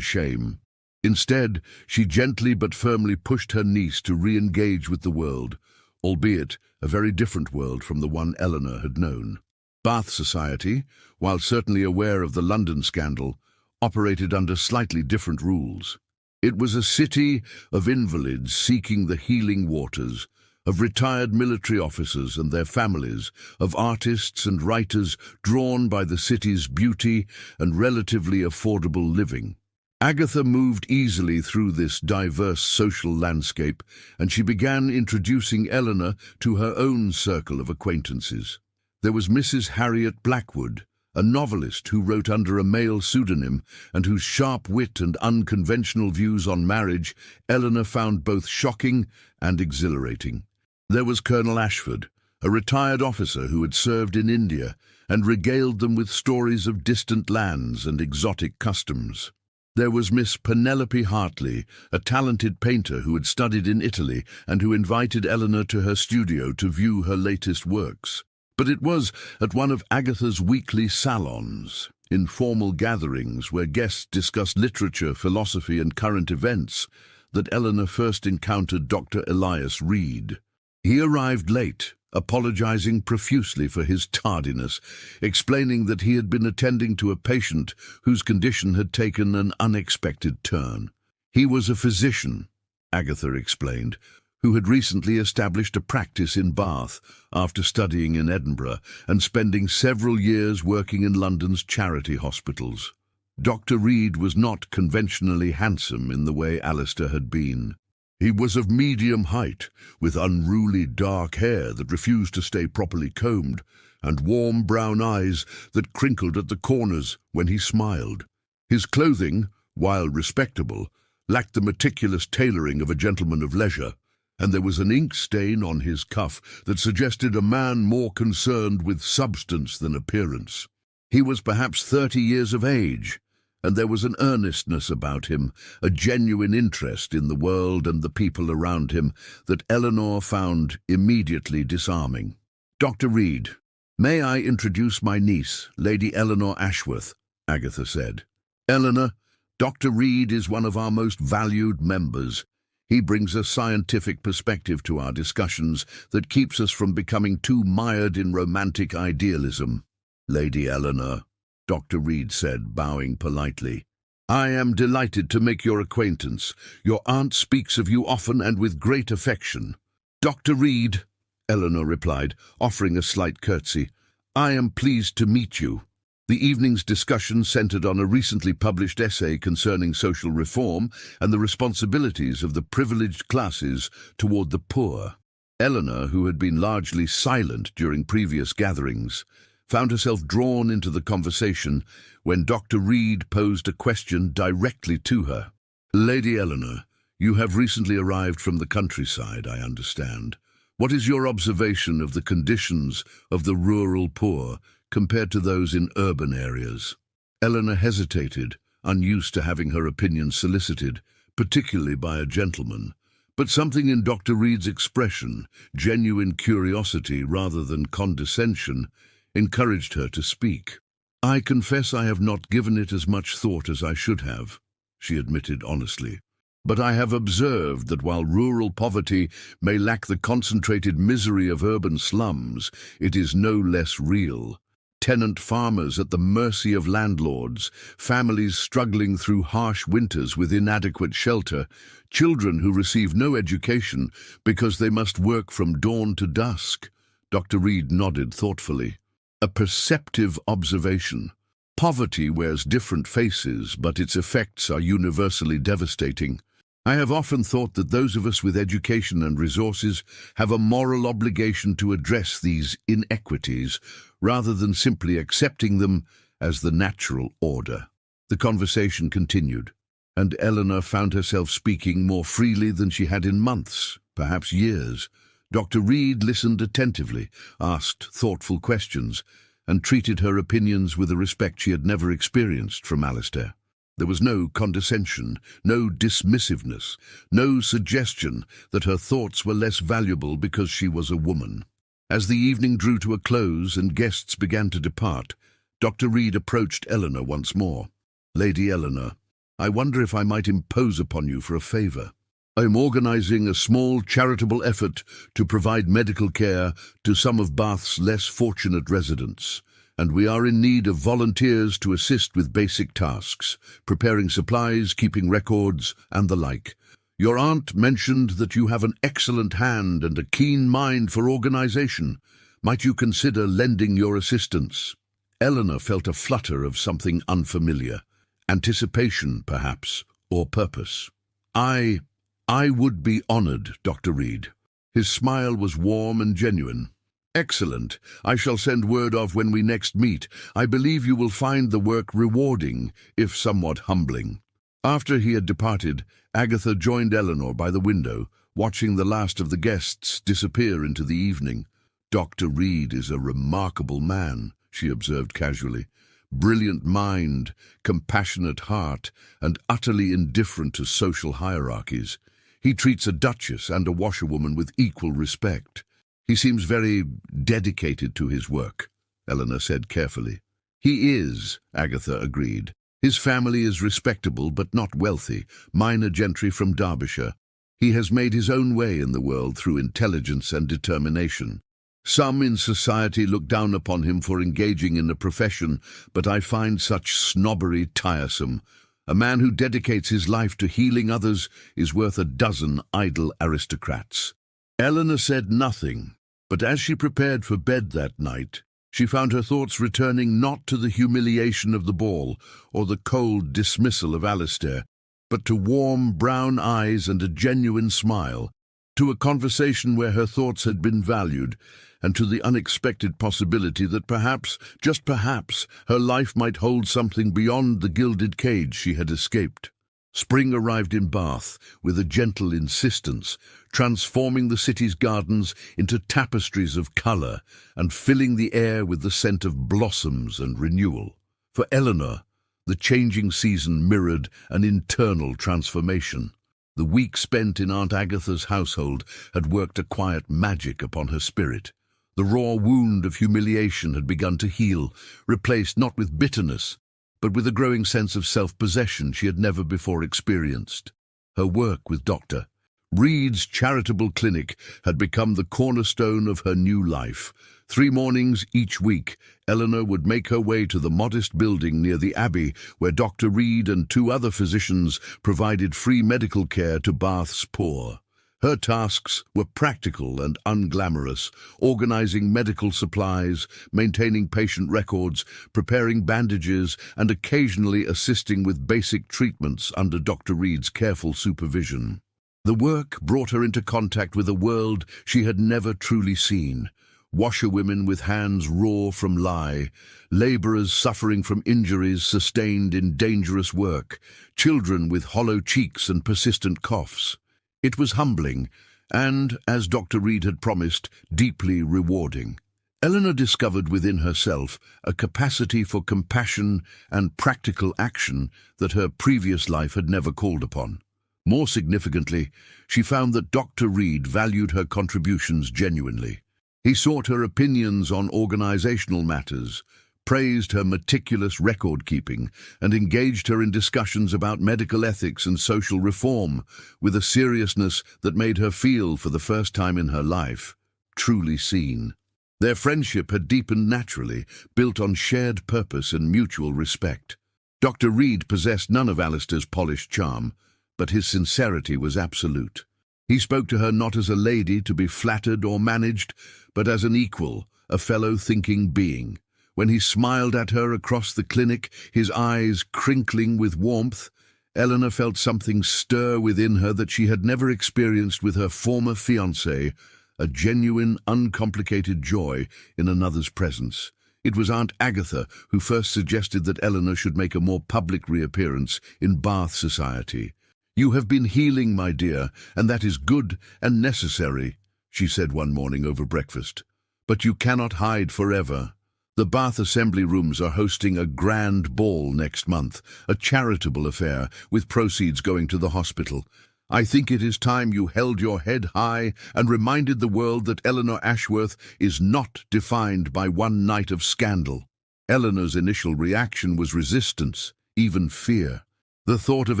shame. Instead, she gently but firmly pushed her niece to re-engage with the world, albeit a very different world from the one Eleanor had known. Bath society, while certainly aware of the London scandal, operated under slightly different rules. It was a city of invalids seeking the healing waters, of retired military officers and their families, of artists and writers drawn by the city's beauty and relatively affordable living. Agatha moved easily through this diverse social landscape, and she began introducing Eleanor to her own circle of acquaintances. There was Mrs. Harriet Blackwood, a novelist who wrote under a male pseudonym and whose sharp wit and unconventional views on marriage Eleanor found both shocking and exhilarating. There was Colonel Ashford, a retired officer who had served in India and regaled them with stories of distant lands and exotic customs. There was Miss Penelope Hartley, a talented painter who had studied in Italy and who invited Eleanor to her studio to view her latest works. But it was at one of Agatha's weekly salons, informal gatherings where guests discussed literature, philosophy, and current events, that Eleanor first encountered Dr. Elias Reed. He arrived late, apologizing profusely for his tardiness, explaining that he had been attending to a patient whose condition had taken an unexpected turn. He was a physician, Agatha explained, who had recently established a practice in Bath after studying in Edinburgh and spending several years working in London's charity hospitals. Dr. Reed was not conventionally handsome in the way Alistair had been. He was of medium height, with unruly dark hair that refused to stay properly combed, and warm brown eyes that crinkled at the corners when he smiled. His clothing, while respectable, lacked the meticulous tailoring of a gentleman of leisure, and there was an ink stain on his cuff that suggested a man more concerned with substance than appearance. He was perhaps 30 years of age, and there was an earnestness about him, a genuine interest in the world and the people around him that Eleanor found immediately disarming. "Dr. Reed, may I introduce my niece, Lady Eleanor Ashworth?" Agatha said. "Eleanor, Dr. Reed is one of our most valued members. He brings a scientific perspective to our discussions that keeps us from becoming too mired in romantic idealism." "Lady Eleanor," Dr. Reed said, bowing politely, "I am delighted to make your acquaintance. Your aunt speaks of you often and with great affection." "Dr. Reed," Eleanor replied, offering a slight curtsy, "I am pleased to meet you." The evening's discussion centered on a recently published essay concerning social reform and the responsibilities of the privileged classes toward the poor. Eleanor, who had been largely silent during previous gatherings, found herself drawn into the conversation when Dr. Reed posed a question directly to her. "Lady Eleanor, you have recently arrived from the countryside, I understand. What is your observation of the conditions of the rural poor compared to those in urban areas?" Eleanor hesitated, unused to having her opinion solicited, particularly by a gentleman. But something in Dr. Reed's expression, genuine curiosity rather than condescension, encouraged her to speak. "I confess I have not given it as much thought as I should have," she admitted honestly. "But I have observed that while rural poverty may lack the concentrated misery of urban slums, it is no less real. Tenant farmers at the mercy of landlords, families struggling through harsh winters with inadequate shelter, children who receive no education because they must work from dawn to dusk." Dr. Reed nodded thoughtfully. "A perceptive observation. Poverty wears different faces, but its effects are universally devastating. I have often thought that those of us with education and resources have a moral obligation to address these inequities, rather than simply accepting them as the natural order." The conversation continued, and Eleanor found herself speaking more freely than she had in months, perhaps years. Dr. Reed listened attentively, asked thoughtful questions, and treated her opinions with a respect she had never experienced from Alistair. There was no condescension, no dismissiveness, no suggestion that her thoughts were less valuable because she was a woman. As the evening drew to a close and guests began to depart, Dr. Reed approached Eleanor once more. "Lady Eleanor, I wonder if I might impose upon you for a favour. I am organising a small charitable effort to provide medical care to some of Bath's less fortunate residents, and we are in need of volunteers to assist with basic tasks, preparing supplies, keeping records, and the like. Your aunt mentioned that you have an excellent hand and a keen mind for organisation. Might you consider lending your assistance?" Eleanor felt a flutter of something unfamiliar. Anticipation, perhaps, or purpose. I would be honoured, Dr. Reed." His smile was warm and genuine. "Excellent. I shall send word of when we next meet. I believe you will find the work rewarding, if somewhat humbling." After he had departed, Agatha joined Eleanor by the window, watching the last of the guests disappear into the evening. "Dr. Reed is a remarkable man," she observed casually. "Brilliant mind, compassionate heart, and utterly indifferent to social hierarchies. He treats a duchess and a washerwoman with equal respect. He seems very dedicated to his work," Eleanor said carefully. "He is," Agatha agreed. "His family is respectable but not wealthy, minor gentry from Derbyshire. He has made his own way in the world through intelligence and determination. Some in society look down upon him for engaging in a profession, but I find such snobbery tiresome. A man who dedicates his life to healing others is worth a dozen idle aristocrats. Eleanor said nothing, but as she prepared for bed that night, she found her thoughts returning not to the humiliation of the ball or the cold dismissal of Alistair, but to warm brown eyes and a genuine smile, to a conversation where her thoughts had been valued, and to the unexpected possibility that perhaps, just perhaps, her life might hold something beyond the gilded cage she had escaped. Spring arrived in Bath with a gentle insistence, transforming the city's gardens into tapestries of colour and filling the air with the scent of blossoms and renewal. For Eleanor, the changing season mirrored an internal transformation. The week spent in Aunt Agatha's household had worked a quiet magic upon her spirit. The raw wound of humiliation had begun to heal, replaced not with bitterness, but with a growing sense of self-possession she had never before experienced. Her work with Dr. Reed's charitable clinic had become the cornerstone of her new life. 3 mornings each week, Eleanor would make her way to the modest building near the Abbey where Dr. Reed and 2 other physicians provided free medical care to Bath's poor. Her tasks were practical and unglamorous, organizing medical supplies, maintaining patient records, preparing bandages, and occasionally assisting with basic treatments under Dr. Reed's careful supervision. The work brought her into contact with a world she had never truly seen. Washerwomen with hands raw from lye, labourers suffering from injuries sustained in dangerous work, children with hollow cheeks and persistent coughs. It was humbling and, as Dr. Reed had promised, deeply rewarding. Eleanor discovered within herself a capacity for compassion and practical action that her previous life had never called upon. More significantly, she found that Dr. Reed valued her contributions genuinely. He sought her opinions on organizational matters, praised her meticulous record-keeping, and engaged her in discussions about medical ethics and social reform with a seriousness that made her feel, for the first time in her life, truly seen. Their friendship had deepened naturally, built on shared purpose and mutual respect. Dr. Reed possessed none of Alistair's polished charm, but his sincerity was absolute. He spoke to her not as a lady to be flattered or managed, but as an equal, a fellow thinking being. When he smiled at her across the clinic, his eyes crinkling with warmth, Eleanor felt something stir within her that she had never experienced with her former fiancé, a genuine, uncomplicated joy in another's presence. It was Aunt Agatha who first suggested that Eleanor should make a more public reappearance in Bath society. "You have been healing, my dear, and that is good and necessary," she said one morning over breakfast. "But you cannot hide forever. The Bath Assembly Rooms are hosting a grand ball next month, a charitable affair, with proceeds going to the hospital. I think it is time you held your head high and reminded the world that Eleanor Ashworth is not defined by one night of scandal." Eleanor's initial reaction was resistance, even fear. The thought of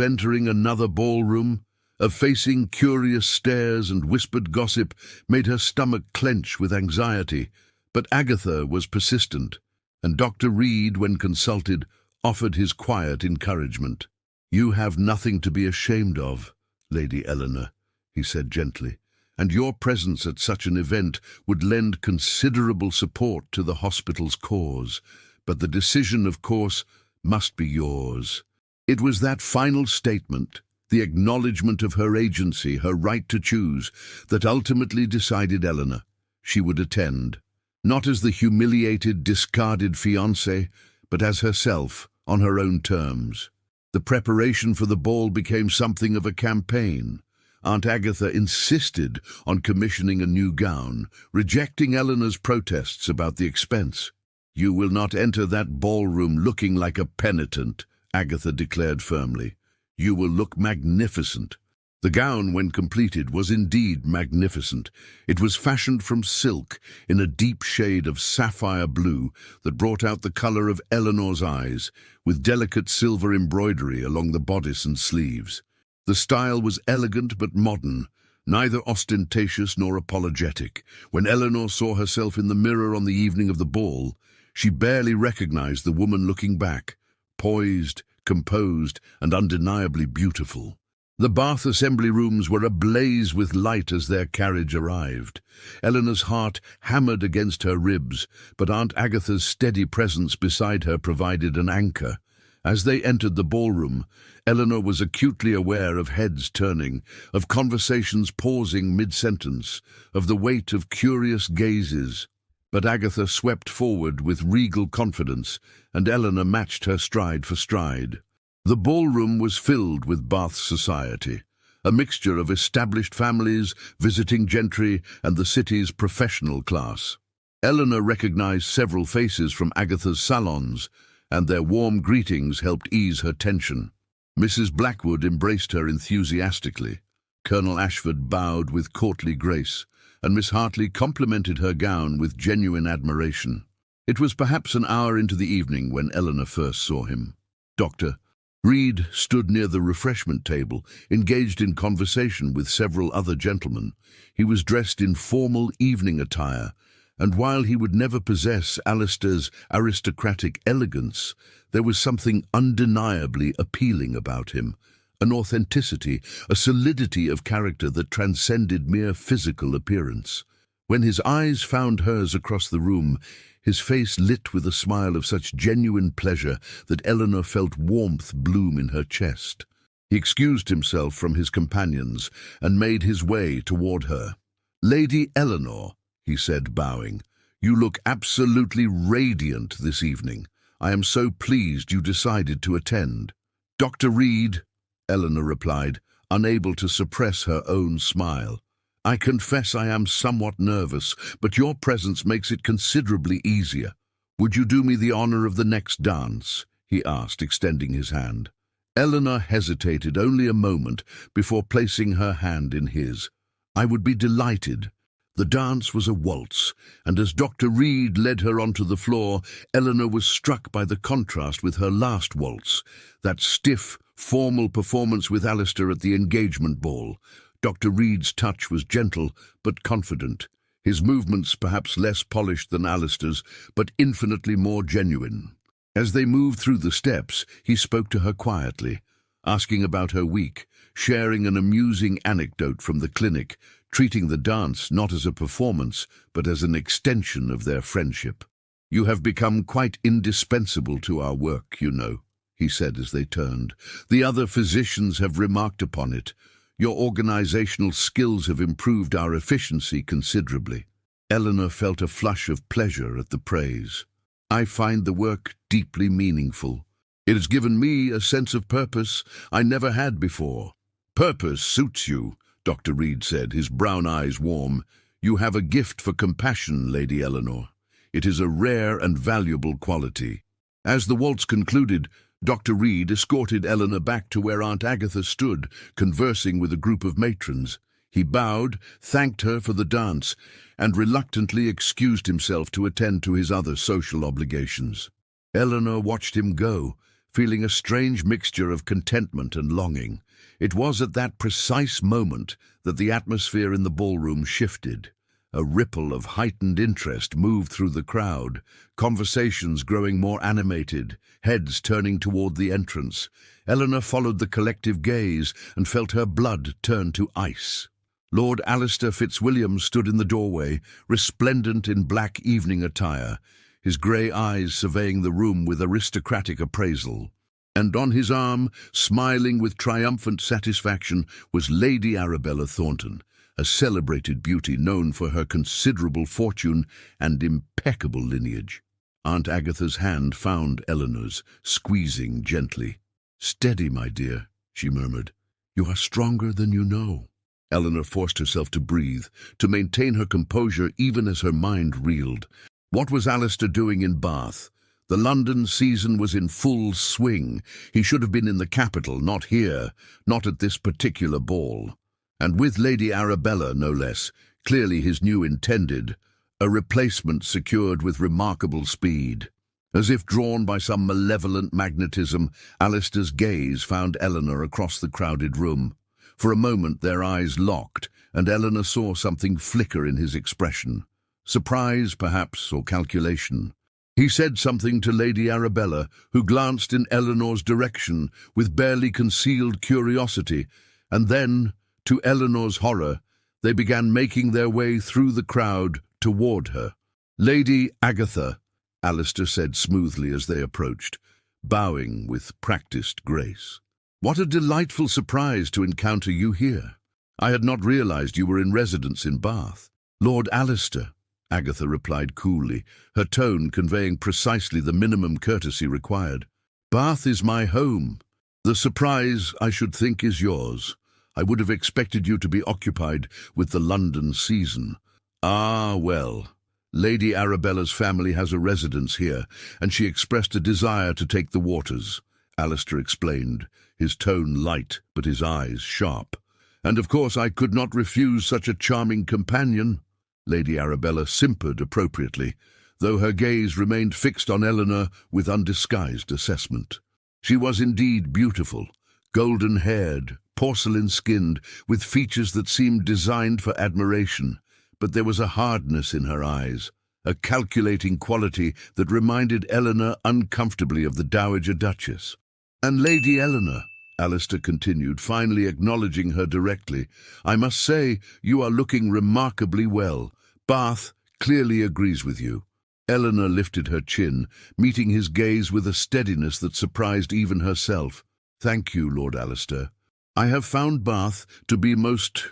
entering another ballroom, of facing curious stares and whispered gossip, made her stomach clench with anxiety. But Agatha was persistent, and Dr. Reed, when consulted, offered his quiet encouragement. "You have nothing to be ashamed of, Lady Eleanor," he said gently, "and your presence at such an event would lend considerable support to the hospital's cause. But the decision, of course, must be yours." It was that final statement, the acknowledgement of her agency, her right to choose, that ultimately decided Eleanor. She would attend. Not as the humiliated, discarded fiancée, but as herself, on her own terms. The preparation for the ball became something of a campaign. Aunt Agatha insisted on commissioning a new gown, rejecting Eleanor's protests about the expense. "You will not enter that ballroom looking like a penitent," Agatha declared firmly. "You will look magnificent." The gown, when completed, was indeed magnificent. It was fashioned from silk in a deep shade of sapphire blue that brought out the colour of Eleanor's eyes, with delicate silver embroidery along the bodice and sleeves. The style was elegant but modern, neither ostentatious nor apologetic. When Eleanor saw herself in the mirror on the evening of the ball, she barely recognized the woman looking back, poised, composed, and undeniably beautiful. The Bath assembly rooms were ablaze with light as their carriage arrived. Eleanor's heart hammered against her ribs, but Aunt Agatha's steady presence beside her provided an anchor. As they entered the ballroom, Eleanor was acutely aware of heads turning, of conversations pausing mid-sentence, of the weight of curious gazes. But Agatha swept forward with regal confidence, and Eleanor matched her stride for stride. The ballroom was filled with Bath society, a mixture of established families, visiting gentry, and the city's professional class. Eleanor recognized several faces from Agatha's salons, and their warm greetings helped ease her tension. Mrs. Blackwood embraced her enthusiastically. Colonel Ashford bowed with courtly grace, and Miss Hartley complimented her gown with genuine admiration. It was perhaps an hour into the evening when Eleanor first saw him. Dr. Reed stood near the refreshment table, engaged in conversation with several other gentlemen. He was dressed in formal evening attire, and while he would never possess Alistair's aristocratic elegance, there was something undeniably appealing about him, an authenticity, a solidity of character that transcended mere physical appearance. When his eyes found hers across the room, his face lit with a smile of such genuine pleasure that Eleanor felt warmth bloom in her chest. He excused himself from his companions and made his way toward her. "Lady Eleanor," he said, bowing, "you look absolutely radiant this evening. I am so pleased you decided to attend." "Dr. Reed," Eleanor replied, unable to suppress her own smile. "I confess I am somewhat nervous, but your presence makes it considerably easier. Would you do me the honor of the next dance?" he asked, extending his hand. Eleanor hesitated only a moment before placing her hand in his. "I would be delighted." The dance was a waltz, and as Dr. Reed led her onto the floor, Eleanor was struck by the contrast with her last waltz, that stiff, formal performance with Alistair at the engagement ball. Dr. Reed's touch was gentle but confident, his movements perhaps less polished than Alistair's, but infinitely more genuine. As they moved through the steps, he spoke to her quietly, asking about her week, sharing an amusing anecdote from the clinic, treating the dance not as a performance, but as an extension of their friendship. "You have become quite indispensable to our work, you know," he said as they turned. "The other physicians have remarked upon it. Your organizational skills have improved our efficiency considerably." Eleanor felt a flush of pleasure at the praise. "I find the work deeply meaningful. It has given me a sense of purpose I never had before." "Purpose suits you," Dr. Reed said, his brown eyes warm. "You have a gift for compassion, Lady Eleanor. It is a rare and valuable quality." As the waltz concluded, Dr. Reed escorted Eleanor back to where Aunt Agatha stood, conversing with a group of matrons. He bowed, thanked her for the dance, and reluctantly excused himself to attend to his other social obligations. Eleanor watched him go, feeling a strange mixture of contentment and longing. It was at that precise moment that the atmosphere in the ballroom shifted. A ripple of heightened interest moved through the crowd, conversations growing more animated, heads turning toward the entrance. Eleanor followed the collective gaze and felt her blood turn to ice. Lord Alistair Fitzwilliam stood in the doorway, resplendent in black evening attire, his grey eyes surveying the room with aristocratic appraisal. And on his arm, smiling with triumphant satisfaction, was Lady Arabella Thornton, a celebrated beauty known for her considerable fortune and impeccable lineage. Aunt Agatha's hand found Eleanor's, squeezing gently. "Steady, my dear," she murmured. "You are stronger than you know." Eleanor forced herself to breathe, to maintain her composure even as her mind reeled. What was Alistair doing in Bath? The London season was in full swing. He should have been in the capital, not here, not at this particular ball. And with Lady Arabella, no less, clearly his new intended, a replacement secured with remarkable speed. As if drawn by some malevolent magnetism, Alistair's gaze found Eleanor across the crowded room. For a moment their eyes locked, and Eleanor saw something flicker in his expression. Surprise, perhaps, or calculation. He said something to Lady Arabella, who glanced in Eleanor's direction with barely concealed curiosity, and then, to Eleanor's horror, they began making their way through the crowd toward her. "Lady Agatha," Alistair said smoothly as they approached, bowing with practiced grace. "What a delightful surprise to encounter you here. I had not realized you were in residence in Bath." "Lord Alistair," Agatha replied coolly, her tone conveying precisely the minimum courtesy required. "Bath is my home. The surprise, I should think, is yours. I would have expected you to be occupied with the London season." "Ah, well. Lady Arabella's family has a residence here, and she expressed a desire to take the waters," Alistair explained, his tone light but his eyes sharp. "And of course I could not refuse such a charming companion." Lady Arabella simpered appropriately, though her gaze remained fixed on Eleanor with undisguised assessment. She was indeed beautiful, golden-haired, porcelain-skinned, with features that seemed designed for admiration, but there was a hardness in her eyes, a calculating quality that reminded Eleanor uncomfortably of the Dowager Duchess. "And Lady Eleanor," Alistair continued, finally acknowledging her directly, "I must say you are looking remarkably well. Bath clearly agrees with you." Eleanor lifted her chin, meeting his gaze with a steadiness that surprised even herself. "Thank you, Lord Alistair. I have found Bath to be most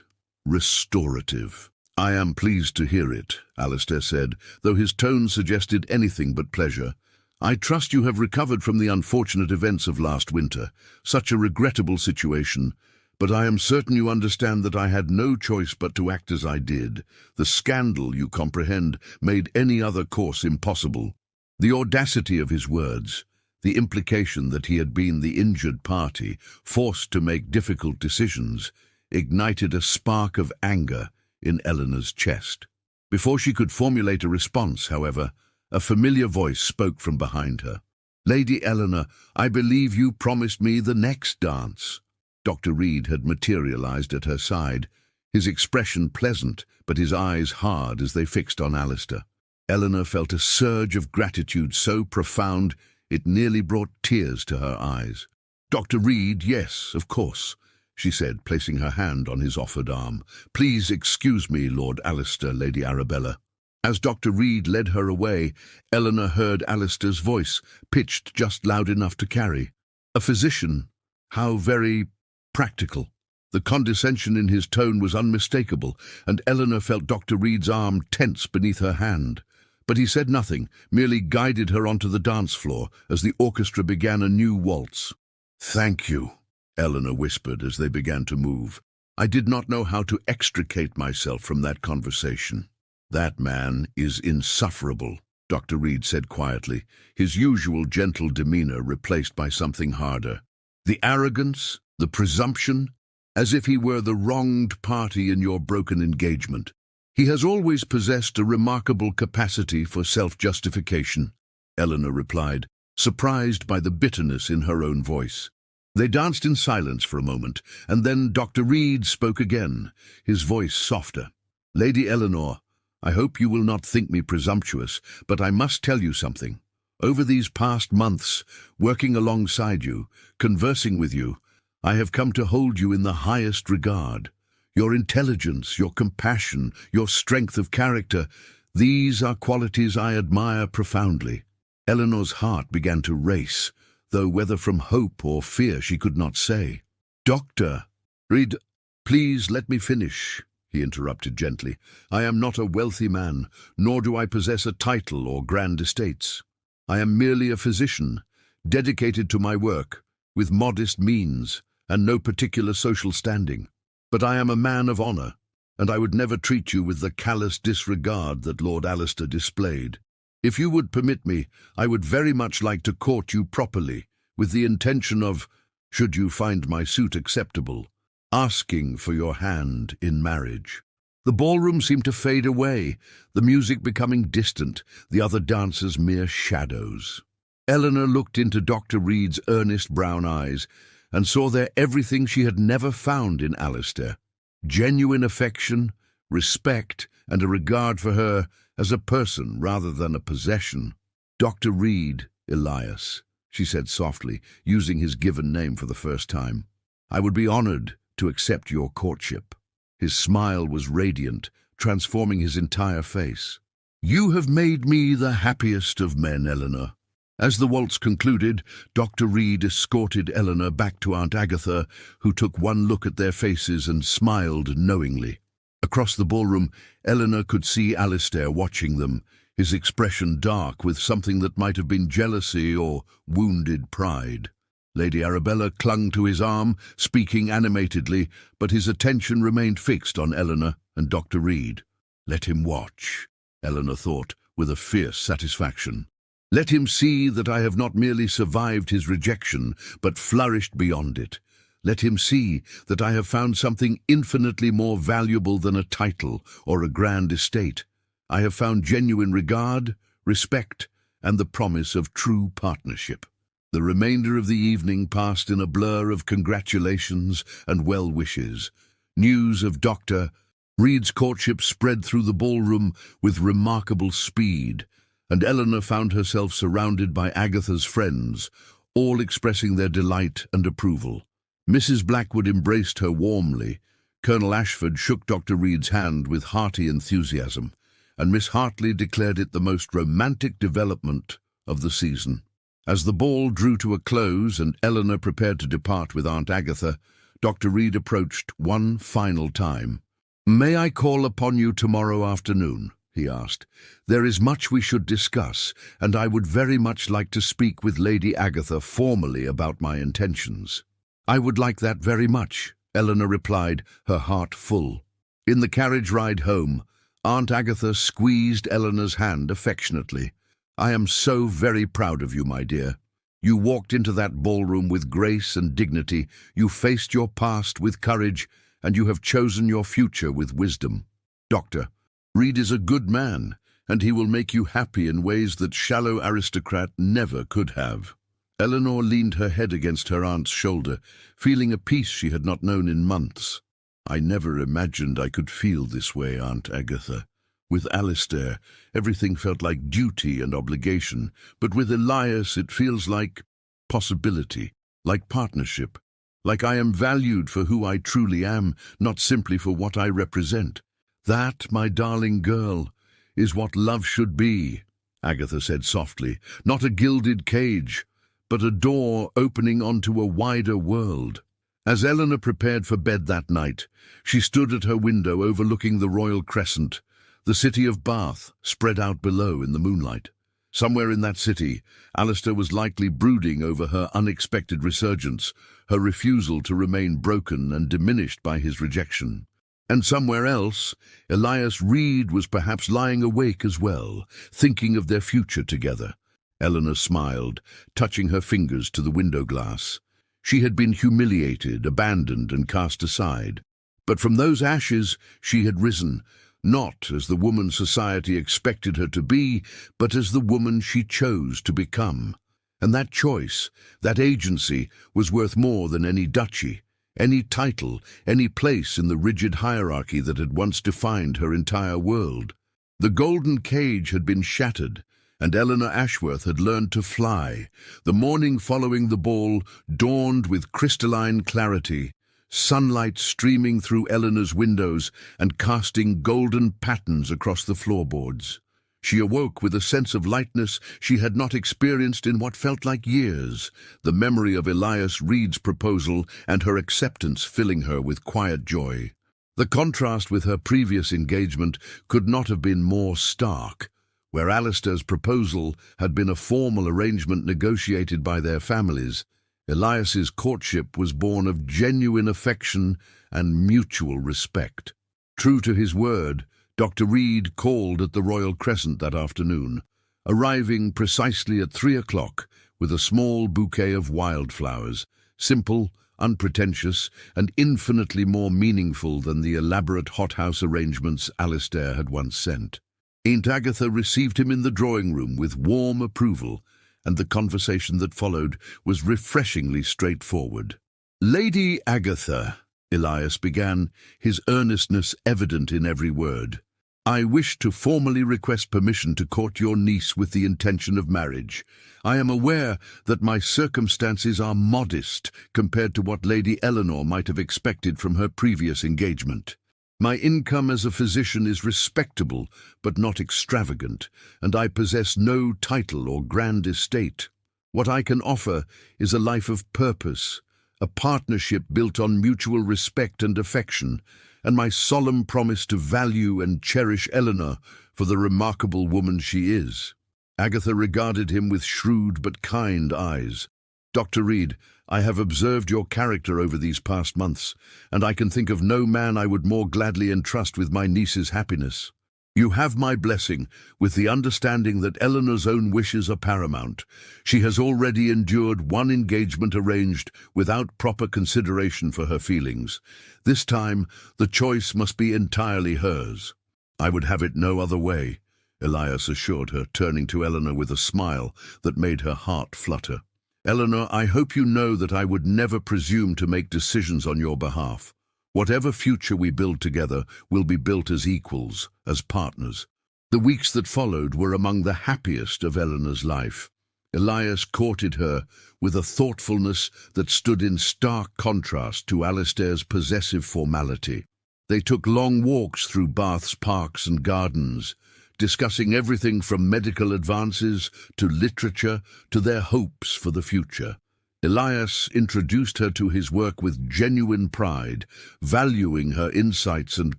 restorative." "I am pleased to hear it," Alistair said, though his tone suggested anything but pleasure. "I trust you have recovered from the unfortunate events of last winter. Such a regrettable situation. But I am certain you understand that I had no choice but to act as I did. The scandal, you comprehend, made any other course impossible." The audacity of his words, the implication that he had been the injured party, forced to make difficult decisions, ignited a spark of anger in Eleanor's chest. Before she could formulate a response, however, a familiar voice spoke from behind her. "Lady Eleanor, I believe you promised me the next dance." Dr. Reed had materialized at her side, his expression pleasant, but his eyes hard as they fixed on Alistair. Eleanor felt a surge of gratitude so profound it nearly brought tears to her eyes. "Dr. Reed, yes, of course," she said, placing her hand on his offered arm. "Please excuse me, Lord Alistair, Lady Arabella." As Dr. Reed led her away, Eleanor heard Alistair's voice, pitched just loud enough to carry. A physician, how very practical. The condescension in his tone was unmistakable, and Eleanor felt Dr. Reed's arm tense beneath her hand. But he said nothing, merely guided her onto the dance floor as the orchestra began a new waltz. "Thank you," Eleanor whispered as they began to move. "I did not know how to extricate myself from that conversation." "That man is insufferable," Dr. Reed said quietly, his usual gentle demeanor replaced by something harder. "The arrogance, the presumption, as if he were the wronged party in your broken engagement. He has always possessed a remarkable capacity for self-justification," Eleanor replied, surprised by the bitterness in her own voice. They danced in silence for a moment, and then Dr. Reed spoke again, his voice softer. "Lady Eleanor, I hope you will not think me presumptuous, but I must tell you something. Over these past months, working alongside you, conversing with you, I have come to hold you in the highest regard. Your intelligence, your compassion, your strength of character, these are qualities I admire profoundly." Eleanor's heart began to race, though whether from hope or fear she could not say. "Dr. Reed, please let me finish," he interrupted gently. "I am not a wealthy man, nor do I possess a title or grand estates. I am merely a physician, dedicated to my work, with modest means and no particular social standing. But I am a man of honor, and I would never treat you with the callous disregard that Lord Alistair displayed. If you would permit me, I would very much like to court you properly, with the intention of, should you find my suit acceptable, asking for your hand in marriage." The ballroom seemed to fade away, the music becoming distant, the other dancers mere shadows. Eleanor looked into Dr. Reed's earnest brown eyes and saw there everything she had never found in Alistair: genuine affection, respect, and a regard for her as a person rather than a possession. "Dr. Reed, Elias," she said softly, using his given name for the first time. "I would be honored to accept your courtship." His smile was radiant, transforming his entire face. "You have made me the happiest of men, Eleanor." As the waltz concluded, Dr. Reed escorted Eleanor back to Aunt Agatha, who took one look at their faces and smiled knowingly. Across the ballroom, Eleanor could see Alistair watching them, his expression dark with something that might have been jealousy or wounded pride. Lady Arabella clung to his arm, speaking animatedly, but his attention remained fixed on Eleanor and Dr. Reed. "Let him watch," Eleanor thought, with a fierce satisfaction. "Let him see that I have not merely survived his rejection, but flourished beyond it. Let him see that I have found something infinitely more valuable than a title or a grand estate. I have found genuine regard, respect, and the promise of true partnership." The remainder of the evening passed in a blur of congratulations and well wishes. News of Dr. Reed's courtship spread through the ballroom with remarkable speed, and Eleanor found herself surrounded by Agatha's friends, all expressing their delight and approval. Mrs. Blackwood embraced her warmly. Colonel Ashford shook Dr. Reed's hand with hearty enthusiasm, and Miss Hartley declared it the most romantic development of the season. As the ball drew to a close and Eleanor prepared to depart with Aunt Agatha, Dr. Reed approached one final time. "May I call upon you tomorrow afternoon?" he asked. "There is much we should discuss, and I would very much like to speak with Lady Agatha formally about my intentions." "I would like that very much," Eleanor replied, her heart full. In the carriage ride home, Aunt Agatha squeezed Eleanor's hand affectionately. "I am so very proud of you, my dear. You walked into that ballroom with grace and dignity, you faced your past with courage, and you have chosen your future with wisdom. Dr. Reed is a good man, and he will make you happy in ways that shallow aristocrat never could have." Eleanor leaned her head against her aunt's shoulder, feeling a peace she had not known in months. "I never imagined I could feel this way, Aunt Agatha. With Alistair, everything felt like duty and obligation, but with Elias it feels like possibility, like partnership, like I am valued for who I truly am, not simply for what I represent. That, my darling girl, is what love should be," Agatha said softly. "Not a gilded cage, but a door opening onto a wider world." As Eleanor prepared for bed that night, she stood at her window overlooking the royal crescent, the city of Bath spread out below in the moonlight. Somewhere in that city, Alistair was likely brooding over her unexpected resurgence, her refusal to remain broken and diminished by his rejection. And somewhere else, Elias Reed was perhaps lying awake as well, thinking of their future together. Eleanor smiled, touching her fingers to the window glass. She had been humiliated, abandoned, and cast aside. But from those ashes she had risen, not as the woman society expected her to be, but as the woman she chose to become. And that choice, that agency, was worth more than any duchy, any title, any place in the rigid hierarchy that had once defined her entire world. The golden cage had been shattered, and Eleanor Ashworth had learned to fly. The morning following the ball dawned with crystalline clarity, sunlight streaming through Eleanor's windows and casting golden patterns across the floorboards. She awoke with a sense of lightness she had not experienced in what felt like years, the memory of Elias Reed's proposal and her acceptance filling her with quiet joy. The contrast with her previous engagement could not have been more stark. Where Alistair's proposal had been a formal arrangement negotiated by their families, Elias's courtship was born of genuine affection and mutual respect. True to his word, Dr. Reed called at the Royal Crescent that afternoon, arriving precisely at 3 o'clock with a small bouquet of wildflowers, simple, unpretentious, and infinitely more meaningful than the elaborate hothouse arrangements Alistair had once sent. Aunt Agatha received him in the drawing room with warm approval, and the conversation that followed was refreshingly straightforward. "Lady Agatha," Elias began, his earnestness evident in every word, I wish to formally request permission to court your niece with the intention of marriage. I am aware that my circumstances are modest compared to what Lady Eleanor might have expected from her previous engagement. My income as a physician is respectable but not extravagant, and I possess no title or grand estate. What I can offer is a life of purpose, a partnership built on mutual respect and affection, and my solemn promise to value and cherish Eleanor for the remarkable woman she is." Agatha regarded him with shrewd but kind eyes. "Dr. Reed, I have observed your character over these past months, and I can think of no man I would more gladly entrust with my niece's happiness. You have my blessing, with the understanding that Eleanor's own wishes are paramount. She has already endured one engagement arranged without proper consideration for her feelings. This time, the choice must be entirely hers." "I would have it no other way," Elias assured her, turning to Eleanor with a smile that made her heart flutter. "Eleanor, I hope you know that I would never presume to make decisions on your behalf. Whatever future we build together will be built as equals, as partners." The weeks that followed were among the happiest of Eleanor's life. Elias courted her with a thoughtfulness that stood in stark contrast to Alistair's possessive formality. They took long walks through Bath's parks and gardens, discussing everything from medical advances to literature to their hopes for the future. Elias introduced her to his work with genuine pride, valuing her insights and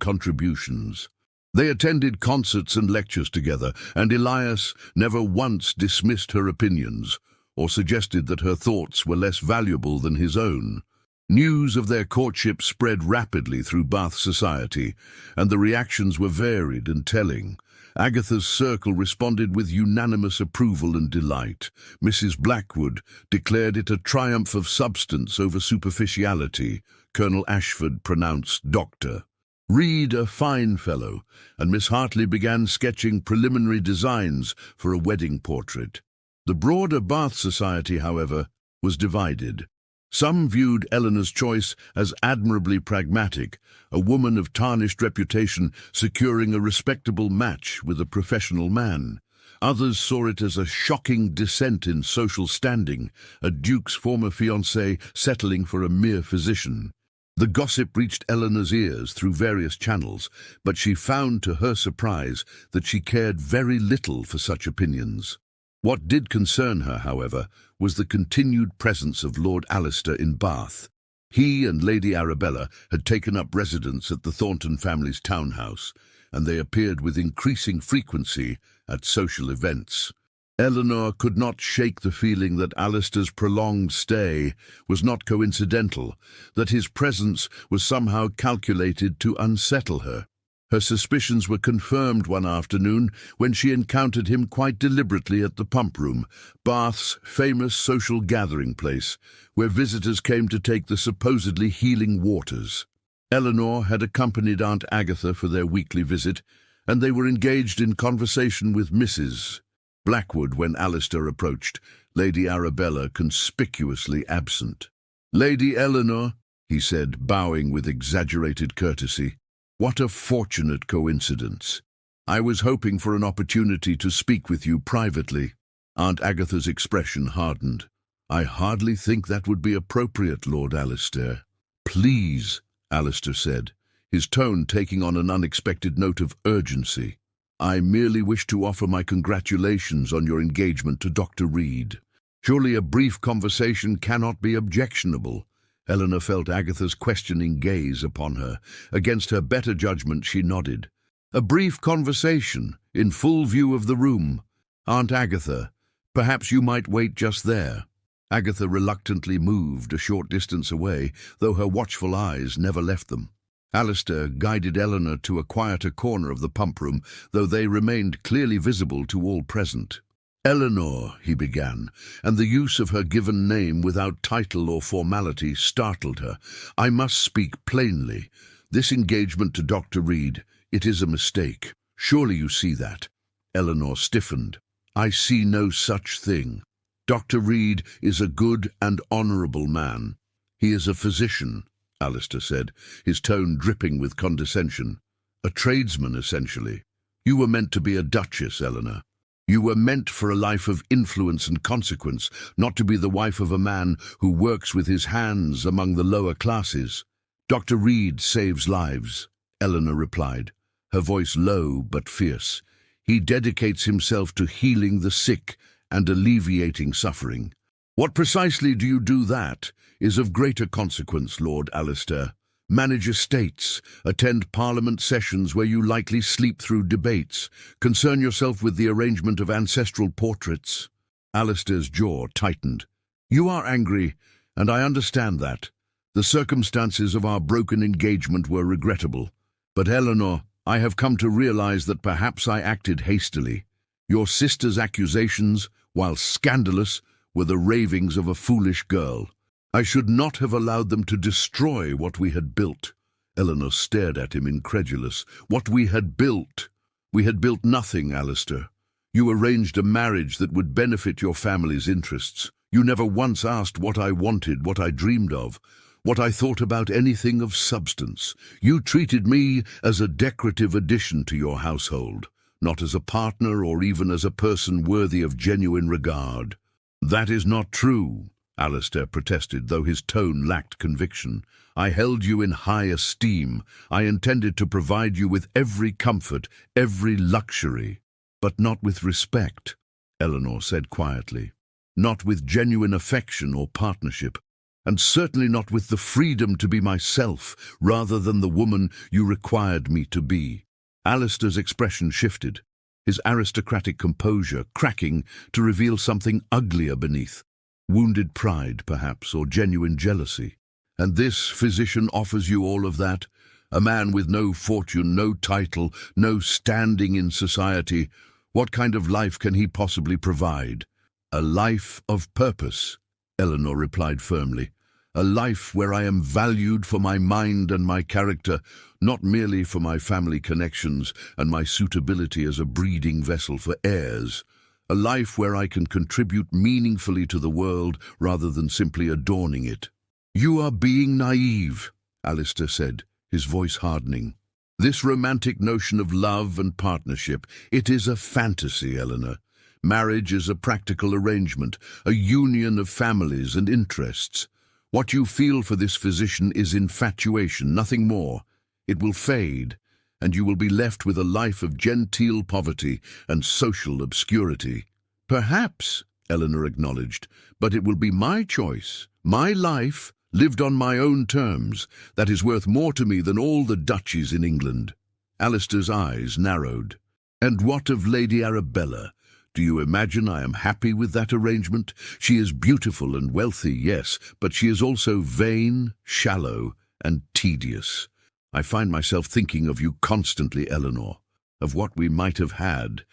contributions. They attended concerts and lectures together, and Elias never once dismissed her opinions or suggested that her thoughts were less valuable than his own. News of their courtship spread rapidly through Bath society, and the reactions were varied and telling. Agatha's circle responded with unanimous approval and delight. Mrs. Blackwood declared it a triumph of substance over superficiality. Colonel Ashford pronounced Dr. Reed a fine fellow, and Miss Hartley began sketching preliminary designs for a wedding portrait. The broader Bath society, however, was divided. Some viewed Eleanor's choice as admirably pragmatic, a woman of tarnished reputation securing a respectable match with a professional man. Others saw it as a shocking descent in social standing, a duke's former fiancée settling for a mere physician. The gossip reached Eleanor's ears through various channels, but she found to her surprise that she cared very little for such opinions. What did concern her, however, was the continued presence of Lord Alistair in Bath. He and Lady Arabella had taken up residence at the Thornton family's townhouse, and they appeared with increasing frequency at social events. Eleanor could not shake the feeling that Alistair's prolonged stay was not coincidental, that his presence was somehow calculated to unsettle her. Her suspicions were confirmed one afternoon when she encountered him quite deliberately at the Pump Room, Bath's famous social gathering place, where visitors came to take the supposedly healing waters. Eleanor had accompanied Aunt Agatha for their weekly visit, and they were engaged in conversation with Mrs. Blackwood when Alistair approached, Lady Arabella conspicuously absent. "Lady Eleanor," he said, bowing with exaggerated courtesy, "what a fortunate coincidence. I was hoping for an opportunity to speak with you privately." Aunt Agatha's expression hardened. "I hardly think that would be appropriate, Lord Alistair." "Please," Alistair said, his tone taking on an unexpected note of urgency. "I merely wish to offer my congratulations on your engagement to Dr. Reed. Surely a brief conversation cannot be objectionable." Eleanor felt Agatha's questioning gaze upon her. Against her better judgment, she nodded. "A brief conversation, in full view of the room. Aunt Agatha, perhaps you might wait just there." Agatha reluctantly moved a short distance away, though her watchful eyes never left them. Alistair guided Eleanor to a quieter corner of the pump room, though they remained clearly visible to all present. "Eleanor," he began, and the use of her given name without title or formality startled her. "I must speak plainly. This engagement to Dr. Reed, it is a mistake. Surely you see that." Eleanor stiffened. "I see no such thing. Dr. Reed is a good and honourable man. He is a physician," Alistair said, his tone dripping with condescension. "A tradesman, essentially. You were meant to be a duchess, Eleanor. You were meant for a life of influence and consequence, not to be the wife of a man who works with his hands among the lower classes. Dr. Reed saves lives, Eleanor replied, her voice low but fierce. He dedicates himself to healing the sick and alleviating suffering. What precisely do you do that is of greater consequence, Lord Alistair. Manage estates, attend parliament sessions where you likely sleep through debates, concern yourself with the arrangement of ancestral portraits. Alistair's jaw tightened. You are angry, and I understand that. The circumstances of our broken engagement were regrettable. But Eleanor, I have come to realize that perhaps I acted hastily. Your sister's accusations, while scandalous, were the ravings of a foolish girl. I should not have allowed them to destroy what we had built. Eleanor stared at him, incredulous. What we had built? We had built nothing, Alistair. You arranged a marriage that would benefit your family's interests. You never once asked what I wanted, what I dreamed of, what I thought about anything of substance. You treated me as a decorative addition to your household, not as a partner or even as a person worthy of genuine regard. That is not true, Alistair protested, though his tone lacked conviction. I held you in high esteem. I intended to provide you with every comfort, every luxury, but not with respect, Eleanor said quietly. Not with genuine affection or partnership, and certainly not with the freedom to be myself rather than the woman you required me to be. Alistair's expression shifted, his aristocratic composure cracking to reveal something uglier beneath. Wounded pride, perhaps, or genuine jealousy. And this physician offers you all of that? A man with no fortune, no title, no standing in society. What kind of life can he possibly provide? A life of purpose, Eleanor replied firmly. A life where I am valued for my mind and my character, not merely for my family connections and my suitability as a breeding vessel for heirs. A life where I can contribute meaningfully to the world rather than simply adorning it. You are being naive, Alistair said, his voice hardening. This romantic notion of love and partnership, it is a fantasy, Eleanor. Marriage is a practical arrangement, a union of families and interests. What you feel for this physician is infatuation, nothing more. It will fade, and you will be left with a life of genteel poverty and social obscurity. Perhaps, Eleanor acknowledged, but it will be my choice, my life, lived on my own terms, that is worth more to me than all the duchies in England. Alistair's eyes narrowed. And what of Lady Arabella? Do you imagine I am happy with that arrangement? She is beautiful and wealthy, yes, but she is also vain, shallow, and tedious. I find myself thinking of you constantly, Eleanor, of what we might have had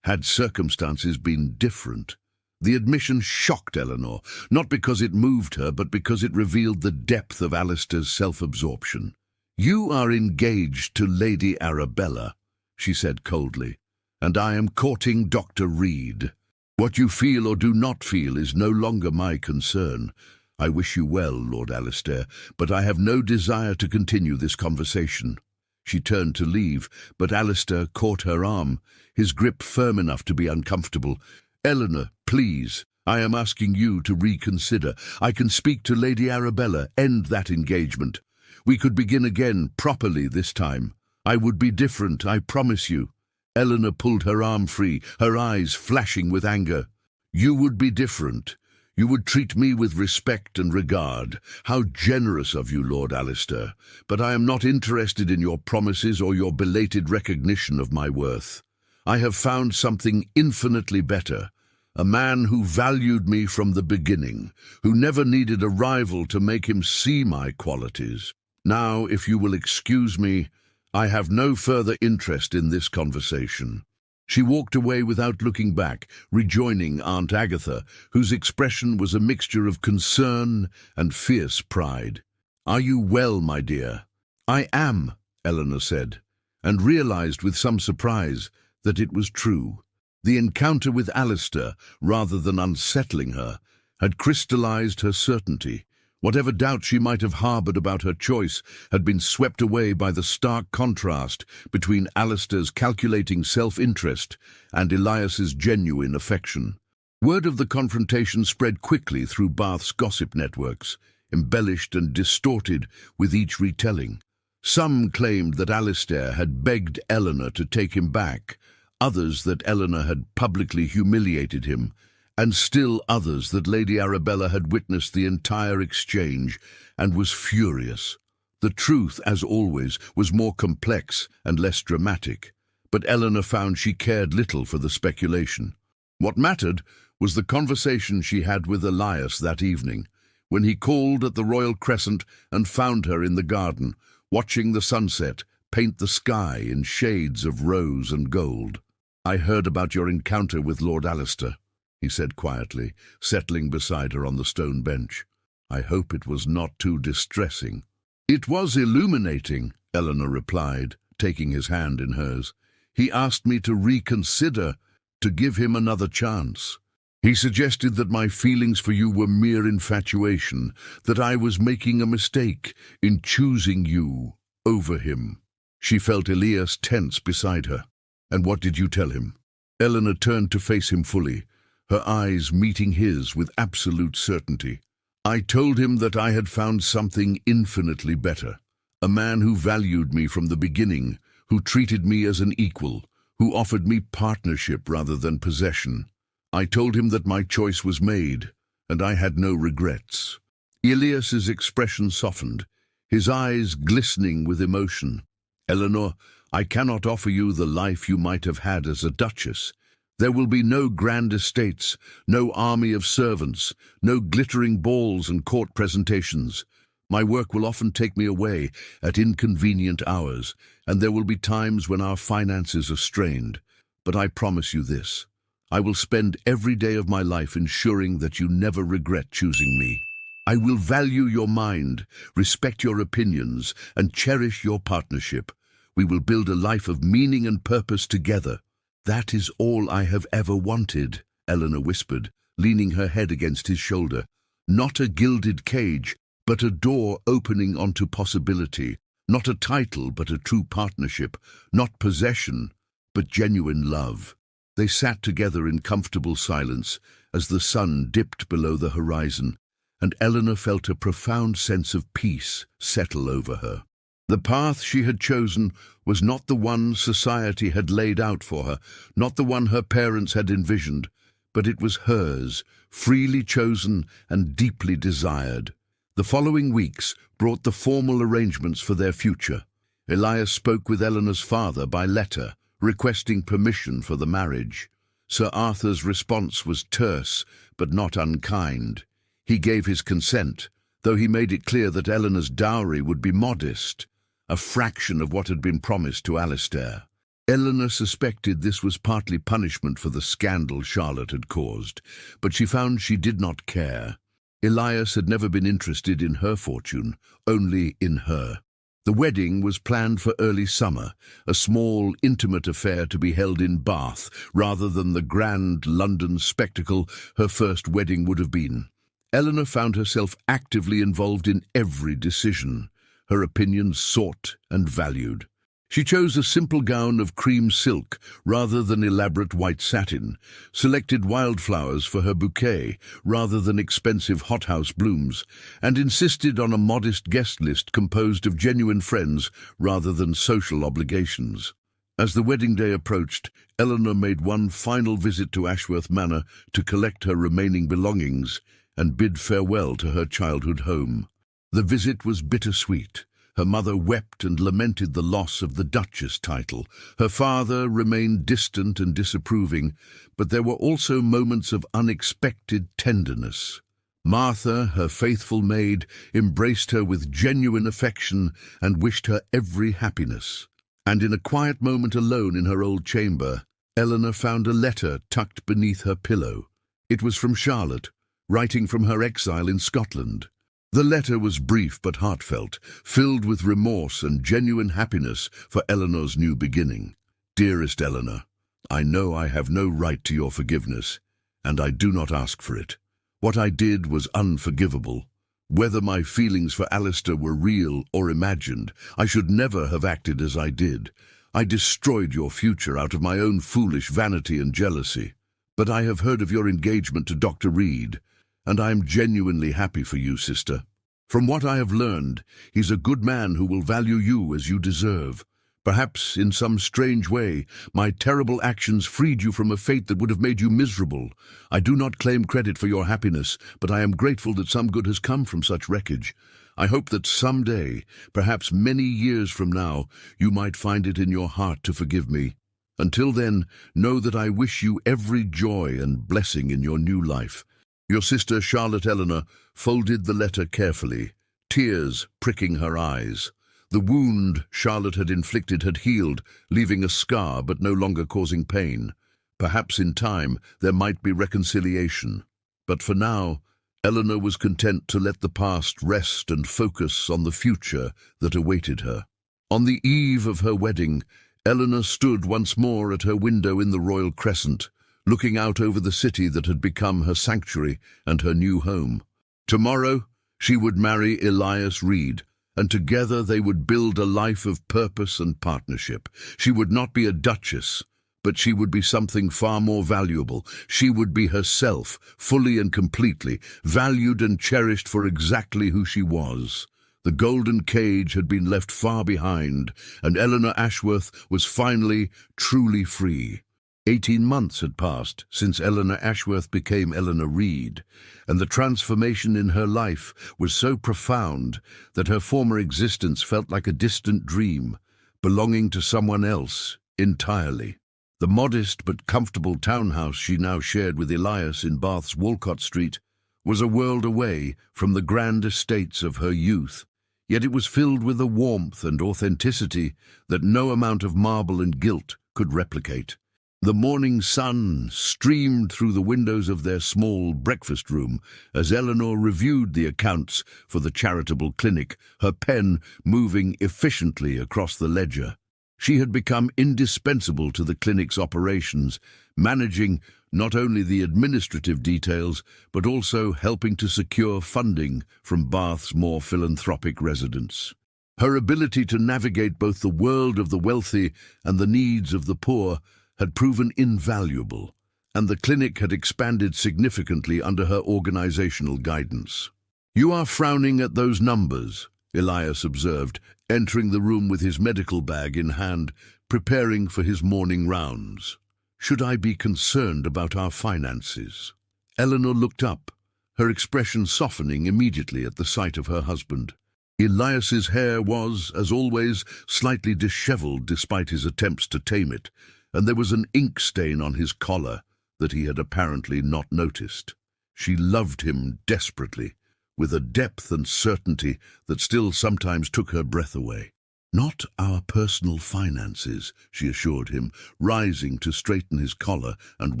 circumstances been different. The admission shocked Eleanor, not because it moved her, but because it revealed the depth of Alistair's self-absorption. You are engaged to Lady Arabella, she said coldly, and I am courting Dr. Reed. What you feel or do not feel is no longer my concern. I wish you well, Lord Alistair, but I have no desire to continue this conversation. She turned to leave, but Alistair caught her arm, his grip firm enough to be uncomfortable. Eleanor, please, I am asking you to reconsider. I can speak to Lady Arabella, end that engagement. We could begin again, properly this time. I would be different, I promise you. Eleanor pulled her arm free, her eyes flashing with anger. You would be different. You would treat me with respect and regard. How generous of you, Lord Alistair. But I am not interested in your promises or your belated recognition of my worth. I have found something infinitely better. A man who valued me from the beginning, who never needed a rival to make him see my qualities. Now, if you will excuse me, I have no further interest in this conversation. She walked away without looking back, rejoining Aunt Agatha, whose expression was a mixture of concern and fierce pride. Are you well, my dear? I am, Eleanor said, and realized with some surprise that it was true. The encounter with Alistair, rather than unsettling her, had crystallized her certainty. Whatever doubt she might have harbored about her choice had been swept away by the stark contrast between Alistair's calculating self-interest and Elias's genuine affection. Word of the confrontation spread quickly through Bath's gossip networks, embellished and distorted with each retelling. Some claimed that Alistair had begged Eleanor to take him back, others that Eleanor had publicly humiliated him, and still others that Lady Arabella had witnessed the entire exchange and was furious. The truth, as always, was more complex and less dramatic, but Eleanor found she cared little for the speculation. What mattered was the conversation she had with Elias that evening, when he called at the Royal Crescent and found her in the garden, watching the sunset paint the sky in shades of rose and gold. "I heard about your encounter with Lord Alistair," he said quietly, settling beside her on the stone bench. "I hope it was not too distressing." "It was illuminating," Eleanor replied, taking his hand in hers. "He asked me to reconsider, to give him another chance. He suggested that my feelings for you were mere infatuation, that I was making a mistake in choosing you over him." She felt Elias tense beside her. "And what did you tell him?" Eleanor turned to face him fully, her eyes meeting his with absolute certainty. "I told him that I had found something infinitely better, a man who valued me from the beginning, who treated me as an equal, who offered me partnership rather than possession. I told him that my choice was made, and I had no regrets." Elias's expression softened, his eyes glistening with emotion. "Eleanor, I cannot offer you the life you might have had as a duchess. There will be no grand estates, no army of servants, no glittering balls and court presentations. My work will often take me away at inconvenient hours, and there will be times when our finances are strained. But I promise you this. I will spend every day of my life ensuring that you never regret choosing me. I will value your mind, respect your opinions, and cherish your partnership. We will build a life of meaning and purpose together." "That is all I have ever wanted," Eleanor whispered, leaning her head against his shoulder. "Not a gilded cage, but a door opening onto possibility. Not a title, but a true partnership. Not possession, but genuine love." They sat together in comfortable silence as the sun dipped below the horizon, and Eleanor felt a profound sense of peace settle over her. The path she had chosen was not the one society had laid out for her, not the one her parents had envisioned, but it was hers, freely chosen and deeply desired. The following weeks brought the formal arrangements for their future. Elias spoke with Eleanor's father by letter, requesting permission for the marriage. Sir Arthur's response was terse, but not unkind. He gave his consent, though he made it clear that Eleanor's dowry would be modest, a fraction of what had been promised to Alistair. Eleanor suspected this was partly punishment for the scandal Charlotte had caused, but she found she did not care. Elias had never been interested in her fortune, only in her. The wedding was planned for early summer, a small, intimate affair to be held in Bath, rather than the grand London spectacle her first wedding would have been. Eleanor found herself actively involved in every decision, her opinions sought and valued. She chose a simple gown of cream silk rather than elaborate white satin, selected wildflowers for her bouquet rather than expensive hothouse blooms, and insisted on a modest guest list composed of genuine friends rather than social obligations. As the wedding day approached, Eleanor made one final visit to Ashworth Manor to collect her remaining belongings and bid farewell to her childhood home. The visit was bittersweet. Her mother wept and lamented the loss of the Duchess title. Her father remained distant and disapproving, but there were also moments of unexpected tenderness. Martha, her faithful maid, embraced her with genuine affection and wished her every happiness. And in a quiet moment alone in her old chamber, Eleanor found a letter tucked beneath her pillow. It was from Charlotte, writing from her exile in Scotland. The letter was brief but heartfelt, filled with remorse and genuine happiness for Eleanor's new beginning. "Dearest Eleanor, I know I have no right to your forgiveness, and I do not ask for it. What I did was unforgivable, Whether my feelings for Alistair were real or imagined, I should never have acted as I did. I destroyed your future out of my own foolish vanity and jealousy. But I have heard of your engagement to Dr. Reed, and I am genuinely happy for you, sister. From what I have learned, he's a good man who will value you as you deserve. Perhaps, in some strange way, my terrible actions freed you from a fate that would have made you miserable. I do not claim credit for your happiness, but I am grateful that some good has come from such wreckage. I hope that someday, perhaps many years from now, you might find it in your heart to forgive me. Until then, know that I wish you every joy and blessing in your new life. Your sister Charlotte Eleanor folded the letter carefully, tears pricking her eyes. The wound Charlotte had inflicted had healed, leaving a scar but no longer causing pain. Perhaps in time there might be reconciliation. But for now, Eleanor was content to let the past rest and focus on the future that awaited her. On the eve of her wedding, Eleanor stood once more at her window in the Royal Crescent, looking out over the city that had become her sanctuary and her new home. Tomorrow, she would marry Elias Reed, and together they would build a life of purpose and partnership. She would not be a duchess, but she would be something far more valuable. She would be herself, fully and completely, valued and cherished for exactly who she was. The golden cage had been left far behind, and Eleanor Ashworth was finally, truly free. 18 months had passed since Eleanor Ashworth became Eleanor Reed, and the transformation in her life was so profound that her former existence felt like a distant dream, belonging to someone else entirely. The modest but comfortable townhouse she now shared with Elias in Bath's Walcott Street was a world away from the grand estates of her youth, yet it was filled with a warmth and authenticity that no amount of marble and gilt could replicate. The morning sun streamed through the windows of their small breakfast room as Eleanor reviewed the accounts for the charitable clinic, her pen moving efficiently across the ledger. She had become indispensable to the clinic's operations, managing not only the administrative details, but also helping to secure funding from Bath's more philanthropic residents. Her ability to navigate both the world of the wealthy and the needs of the poor had proven invaluable, and the clinic had expanded significantly under her organizational guidance. "You are frowning at those numbers," Elias observed, entering the room with his medical bag in hand, preparing for his morning rounds. "Should I be concerned about our finances?" Eleanor looked up, her expression softening immediately at the sight of her husband. Elias's hair was, as always, slightly disheveled despite his attempts to tame it, and there was an ink stain on his collar that he had apparently not noticed. She loved him desperately, with a depth and certainty that still sometimes took her breath away. "Not our personal finances," she assured him, rising to straighten his collar and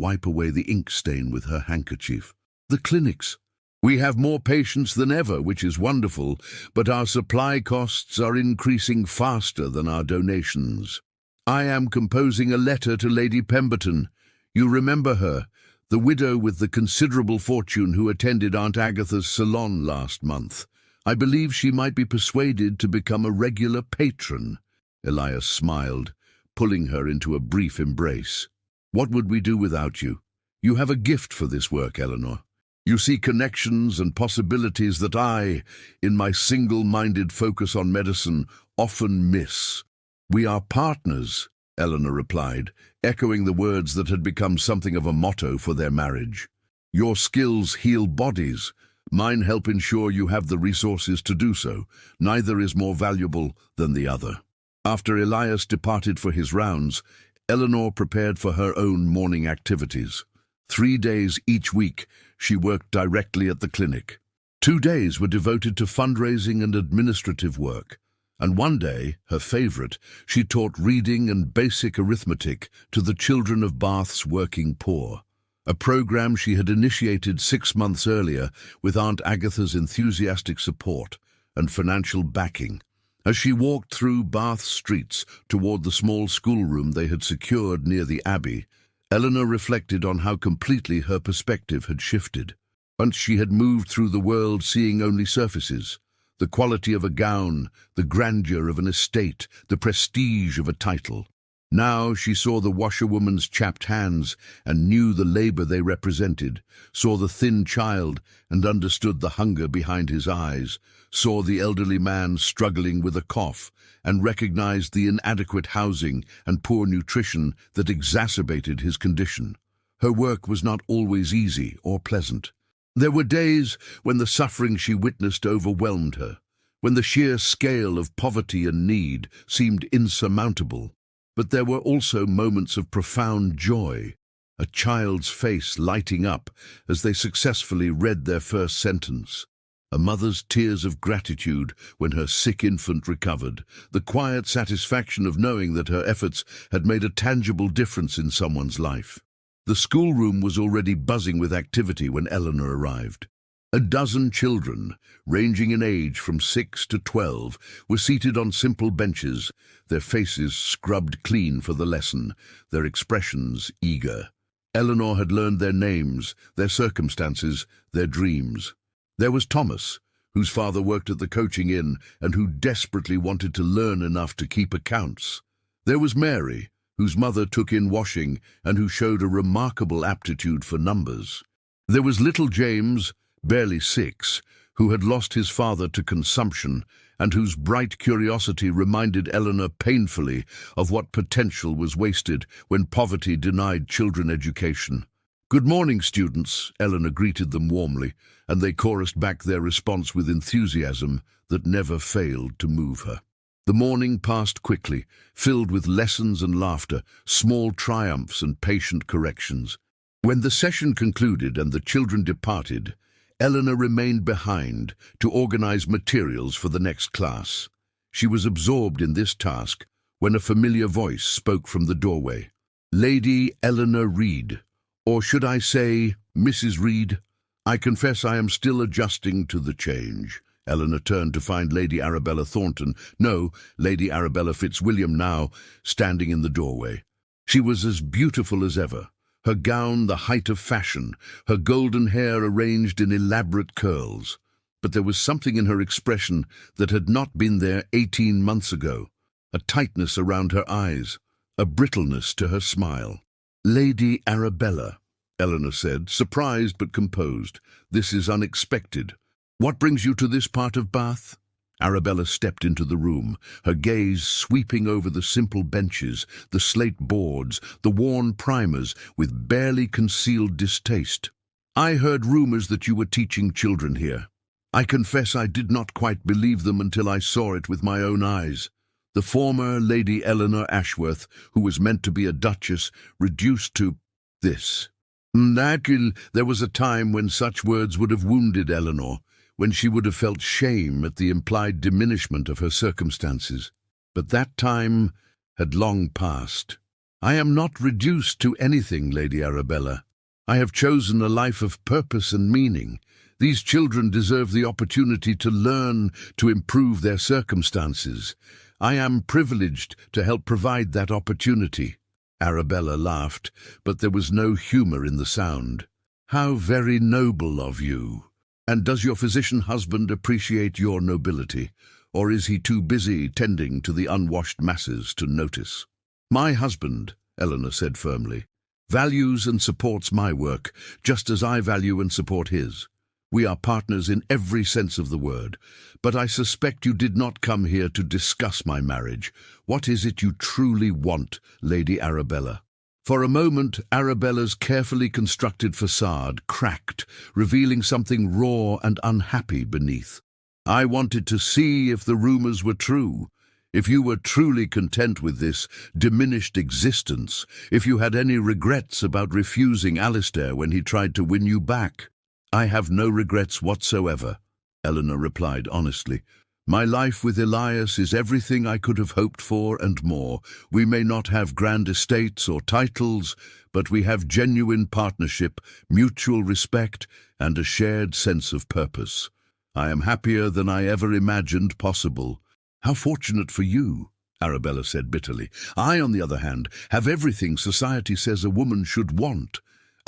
wipe away the ink stain with her handkerchief. "The clinic's. We have more patients than ever, which is wonderful, but our supply costs are increasing faster than our donations. I am composing a letter to Lady Pemberton. You remember her, the widow with the considerable fortune who attended Aunt Agatha's salon last month. I believe she might be persuaded to become a regular patron." Elias smiled, pulling her into a brief embrace. "What would we do without you? You have a gift for this work, Eleanor. You see connections and possibilities that I, in my single-minded focus on medicine, often miss." "We are partners," Eleanor replied, echoing the words that had become something of a motto for their marriage. "Your skills heal bodies. Mine help ensure you have the resources to do so. Neither is more valuable than the other." After Elias departed for his rounds, Eleanor prepared for her own morning activities. 3 days each week, she worked directly at the clinic. 2 days were devoted to fundraising and administrative work, and 1 day, her favorite, she taught reading and basic arithmetic to the children of Bath's working poor, a program she had initiated 6 months earlier with Aunt Agatha's enthusiastic support and financial backing. As she walked through Bath's streets toward the small schoolroom they had secured near the Abbey, Eleanor reflected on how completely her perspective had shifted. Once she had moved through the world seeing only surfaces, the quality of a gown, the grandeur of an estate, the prestige of a title. Now she saw the washerwoman's chapped hands and knew the labor they represented, saw the thin child and understood the hunger behind his eyes, saw the elderly man struggling with a cough and recognized the inadequate housing and poor nutrition that exacerbated his condition. Her work was not always easy or pleasant. There were days when the suffering she witnessed overwhelmed her, when the sheer scale of poverty and need seemed insurmountable. But there were also moments of profound joy, a child's face lighting up as they successfully read their first sentence, a mother's tears of gratitude when her sick infant recovered, the quiet satisfaction of knowing that her efforts had made a tangible difference in someone's life. The schoolroom was already buzzing with activity when Eleanor arrived. A dozen children, ranging in age from 6 to 12, were seated on simple benches, their faces scrubbed clean for the lesson, their expressions eager. Eleanor had learned their names, their circumstances, their dreams. There was Thomas, whose father worked at the coaching inn and who desperately wanted to learn enough to keep accounts. There was Mary, whose mother took in washing and who showed a remarkable aptitude for numbers. There was little James, barely 6, who had lost his father to consumption and whose bright curiosity reminded Eleanor painfully of what potential was wasted when poverty denied children education. "Good morning, students," Eleanor greeted them warmly, and they chorused back their response with enthusiasm that never failed to move her. The morning passed quickly, filled with lessons and laughter, small triumphs and patient corrections. When the session concluded and the children departed, Eleanor remained behind to organize materials for the next class. She was absorbed in this task when a familiar voice spoke from the doorway. "Lady Eleanor Reed, or should I say Mrs. Reed? I confess I am still adjusting to the change." Eleanor turned to find Lady Arabella Thornton, no, Lady Arabella Fitzwilliam now, standing in the doorway. She was as beautiful as ever, her gown the height of fashion, her golden hair arranged in elaborate curls. But there was something in her expression that had not been there 18 months ago, a tightness around her eyes, a brittleness to her smile. "Lady Arabella," Eleanor said, surprised but composed, "this is unexpected. What brings you to this part of Bath?" Arabella stepped into the room, her gaze sweeping over the simple benches, the slate boards, the worn primers, with barely concealed distaste. "I heard rumors that you were teaching children here. I confess I did not quite believe them until I saw it with my own eyes. The former Lady Eleanor Ashworth, who was meant to be a duchess, reduced to this." There was a time when such words would have wounded Eleanor, when she would have felt shame at the implied diminishment of her circumstances. But that time had long passed. "I am not reduced to anything, Lady Arabella. I have chosen a life of purpose and meaning. These children deserve the opportunity to learn, to improve their circumstances. I am privileged to help provide that opportunity." Arabella laughed, but there was no humor in the sound. "How very noble of you. And does your physician husband appreciate your nobility, or is he too busy tending to the unwashed masses to notice?" "My husband," Eleanor said firmly, "values and supports my work, just as I value and support his. We are partners in every sense of the word. But I suspect you did not come here to discuss my marriage. What is it you truly want, Lady Arabella?" For a moment, Arabella's carefully constructed facade cracked, revealing something raw and unhappy beneath. "I wanted to see if the rumors were true, if you were truly content with this diminished existence, if you had any regrets about refusing Alistair when he tried to win you back." "I have no regrets whatsoever," Eleanor replied honestly. "My life with Elias is everything I could have hoped for and more. We may not have grand estates or titles, but we have genuine partnership, mutual respect, and a shared sense of purpose. I am happier than I ever imagined possible." "How fortunate for you," Arabella said bitterly. "I, on the other hand, have everything society says a woman should want.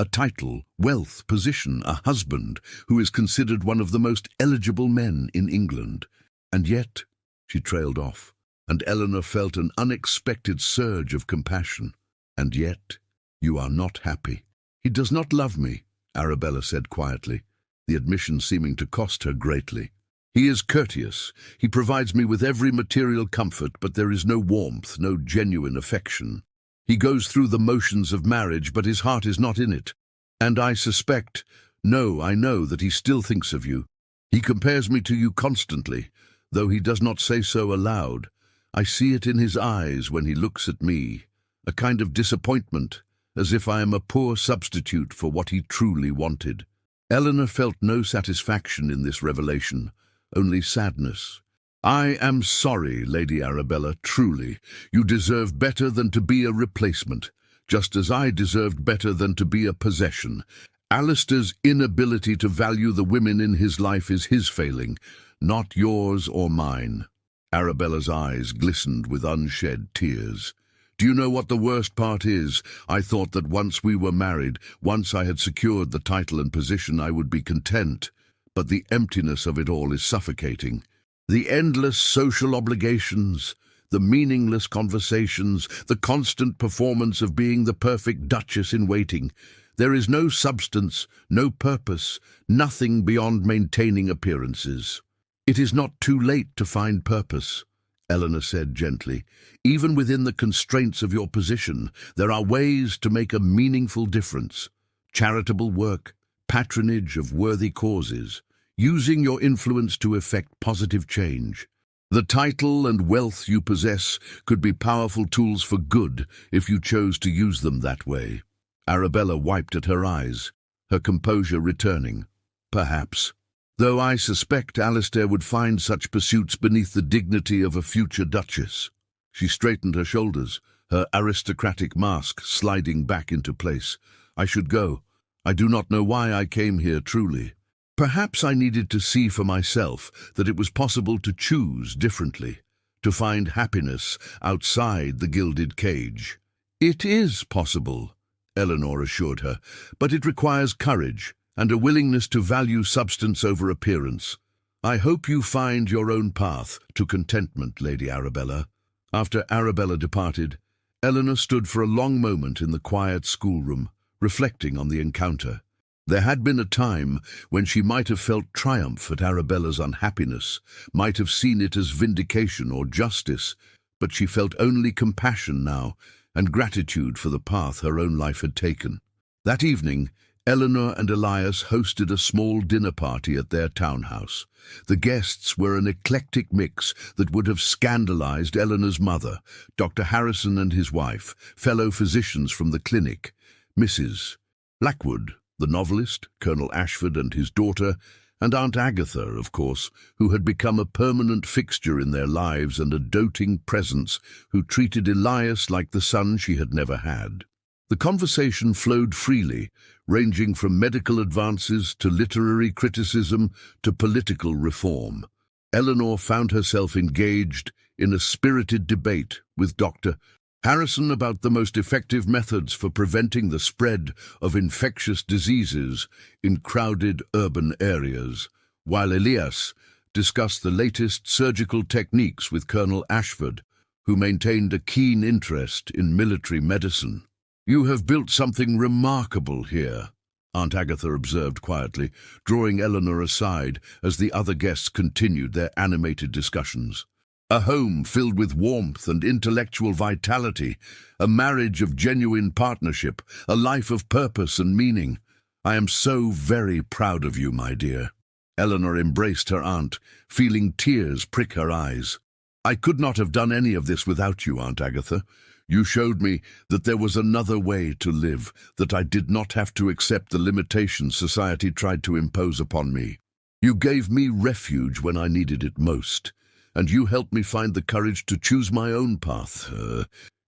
a title, wealth, position, a husband who is considered one of the most eligible men in England. And yet, she trailed off, and Eleanor felt an unexpected surge of compassion. And yet, you are not happy. He does not love me, Arabella said quietly, the admission seeming to cost her greatly. He is courteous. He provides me with every material comfort, but there is no warmth, no genuine affection. He goes through the motions of marriage, but his heart is not in it. And I suspect, no, I know that he still thinks of you. He compares me to you constantly, though he does not say so aloud. I see it in his eyes when he looks at me, a kind of disappointment, as if I am a poor substitute for what he truly wanted. Eleanor felt no satisfaction in this revelation, only sadness. I am sorry, Lady Arabella, truly. You deserve better than to be a replacement, just as I deserved better than to be a possession. Alistair's inability to value the women in his life is his failing, not yours or mine. Arabella's eyes glistened with unshed tears. Do you know what the worst part is? I thought that once we were married, once I had secured the title and position, I would be content. But the emptiness of it all is suffocating. The endless social obligations, the meaningless conversations, the constant performance of being the perfect duchess in waiting. There is no substance, no purpose, nothing beyond maintaining appearances. It is not too late to find purpose, Eleanor said gently. Even within the constraints of your position, there are ways to make a meaningful difference. Charitable work, patronage of worthy causes, using your influence to effect positive change. The title and wealth you possess could be powerful tools for good if you chose to use them that way. Arabella wiped at her eyes, her composure returning. Perhaps. Though I suspect Alistair would find such pursuits beneath the dignity of a future duchess. She straightened her shoulders, her aristocratic mask sliding back into place. I should go. I do not know why I came here truly. Perhaps I needed to see for myself that it was possible to choose differently, to find happiness outside the gilded cage. It is possible, Eleanor assured her, but it requires courage and a willingness to value substance over appearance. I hope you find your own path to contentment, Lady Arabella. After Arabella departed, Eleanor stood for a long moment in the quiet schoolroom, reflecting on the encounter. There had been a time when she might have felt triumph at Arabella's unhappiness, might have seen it as vindication or justice, but she felt only compassion now and gratitude for the path her own life had taken. That evening, Eleanor and Elias hosted a small dinner party at their townhouse. The guests were an eclectic mix that would have scandalized Eleanor's mother, Dr. Harrison and his wife, fellow physicians from the clinic, Mrs. Blackwood, the novelist, Colonel Ashford and his daughter, and Aunt Agatha, of course, who had become a permanent fixture in their lives and a doting presence who treated Elias like the son she had never had. The conversation flowed freely, ranging from medical advances to literary criticism to political reform. Eleanor found herself engaged in a spirited debate with Dr. Harrison about the most effective methods for preventing the spread of infectious diseases in crowded urban areas, while Elias discussed the latest surgical techniques with Colonel Ashford, who maintained a keen interest in military medicine. You have built something remarkable here, Aunt Agatha observed quietly, drawing Eleanor aside as the other guests continued their animated discussions. A home filled with warmth and intellectual vitality, a marriage of genuine partnership, a life of purpose and meaning. I am so very proud of you, my dear. Eleanor embraced her aunt, feeling tears prick her eyes. I could not have done any of this without you, Aunt Agatha. You showed me that there was another way to live, that I did not have to accept the limitations society tried to impose upon me. You gave me refuge when I needed it most, and you helped me find the courage to choose my own path.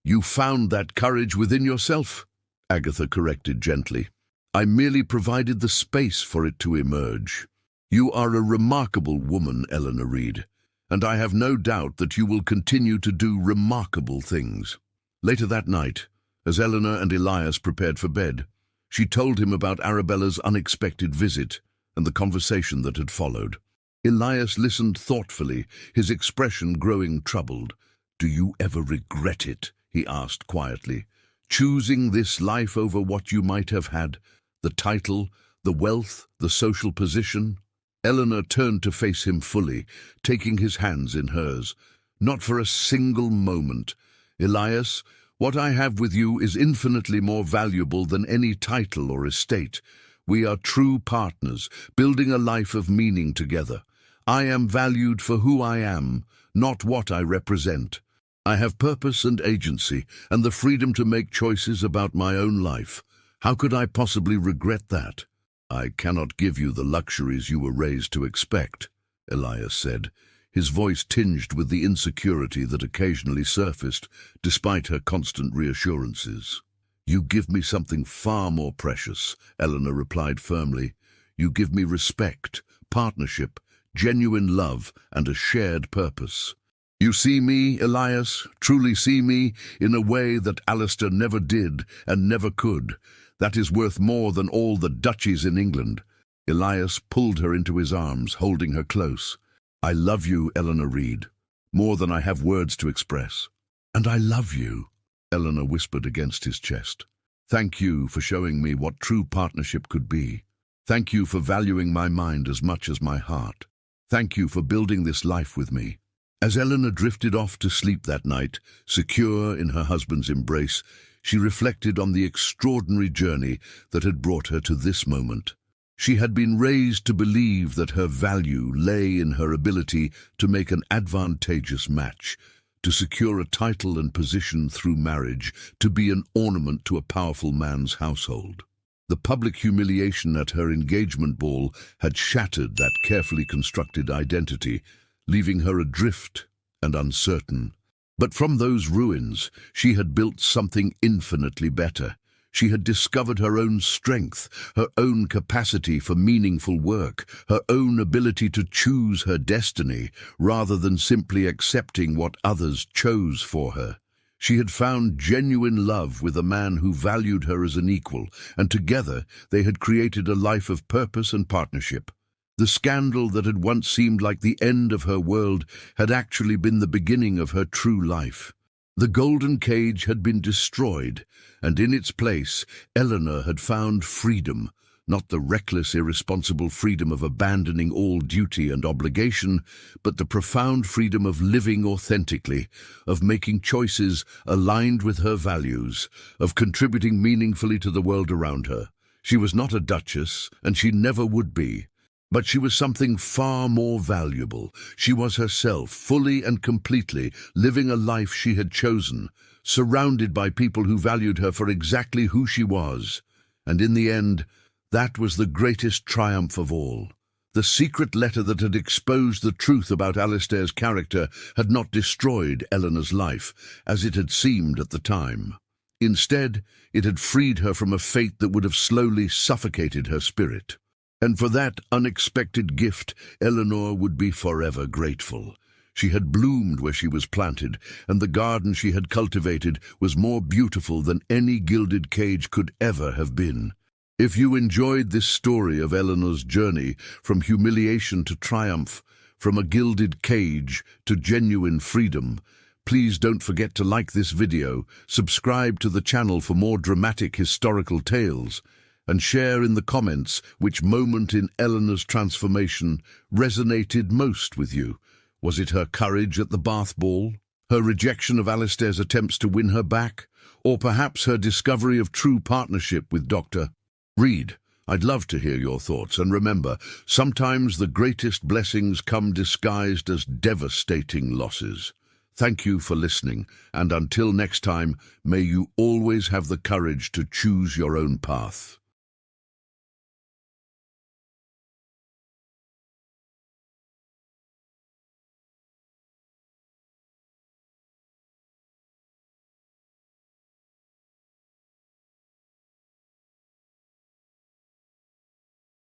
You found that courage within yourself, Agatha corrected gently. I merely provided the space for it to emerge. You are a remarkable woman, Eleanor Reed, and I have no doubt that you will continue to do remarkable things. Later that night, as Eleanor and Elias prepared for bed, She told him about Arabella's unexpected visit and the conversation that had followed. Elias listened thoughtfully, his expression growing troubled. "Do you ever regret it?" he asked quietly. "Choosing this life over what you might have had? The title, the wealth, the social position?" Eleanor turned to face him fully, taking his hands in hers. "Not for a single moment. Elias, what I have with you is infinitely more valuable than any title or estate. We are true partners, building a life of meaning together. I am valued for who I am, not what I represent. I have purpose and agency, and the freedom to make choices about my own life. How could I possibly regret that?" "I cannot give you the luxuries you were raised to expect," Elias said, his voice tinged with the insecurity that occasionally surfaced, despite her constant reassurances. "You give me something far more precious," Eleanor replied firmly. "You give me respect, partnership, genuine love, and a shared purpose. You see me, Elias, truly see me, in a way that Alistair never did and never could. That is worth more than all the duchies in England." Elias pulled her into his arms, holding her close. "I love you, Eleanor Reed, more than I have words to express." "And I love you," Eleanor whispered against his chest. "Thank you for showing me what true partnership could be. Thank you for valuing my mind as much as my heart. Thank you for building this life with me." As Eleanor drifted off to sleep that night, secure in her husband's embrace, she reflected on the extraordinary journey that had brought her to this moment. She had been raised to believe that her value lay in her ability to make an advantageous match, to secure a title and position through marriage, to be an ornament to a powerful man's household. The public humiliation at her engagement ball had shattered that carefully constructed identity, leaving her adrift and uncertain. But from those ruins, she had built something infinitely better. She had discovered her own strength, her own capacity for meaningful work, her own ability to choose her destiny, rather than simply accepting what others chose for her. She had found genuine love with a man who valued her as an equal, and together they had created a life of purpose and partnership. The scandal that had once seemed like the end of her world had actually been the beginning of her true life. The golden cage had been destroyed, and in its place, Eleanor had found freedom, not the reckless, irresponsible freedom of abandoning all duty and obligation, but the profound freedom of living authentically, of making choices aligned with her values, of contributing meaningfully to the world around her. She was not a duchess, and she never would be. But she was something far more valuable. She was herself, fully and completely, living a life she had chosen, surrounded by people who valued her for exactly who she was. And in the end, that was the greatest triumph of all. The secret letter that had exposed the truth about Alistair's character had not destroyed Eleanor's life, as it had seemed at the time. Instead, it had freed her from a fate that would have slowly suffocated her spirit. And for that unexpected gift, Eleanor would be forever grateful. She had bloomed where she was planted, and the garden she had cultivated was more beautiful than any gilded cage could ever have been. If you enjoyed this story of Eleanor's journey from humiliation to triumph, from a gilded cage to genuine freedom, please don't forget to like this video, subscribe to the channel for more dramatic historical tales, and share in the comments which moment in Eleanor's transformation resonated most with you. Was it her courage at the Bath Ball? Her rejection of Alistair's attempts to win her back? Or perhaps her discovery of true partnership with Dr. Reed? I'd love to hear your thoughts, and remember, sometimes the greatest blessings come disguised as devastating losses. Thank you for listening, and until next time, may you always have the courage to choose your own path.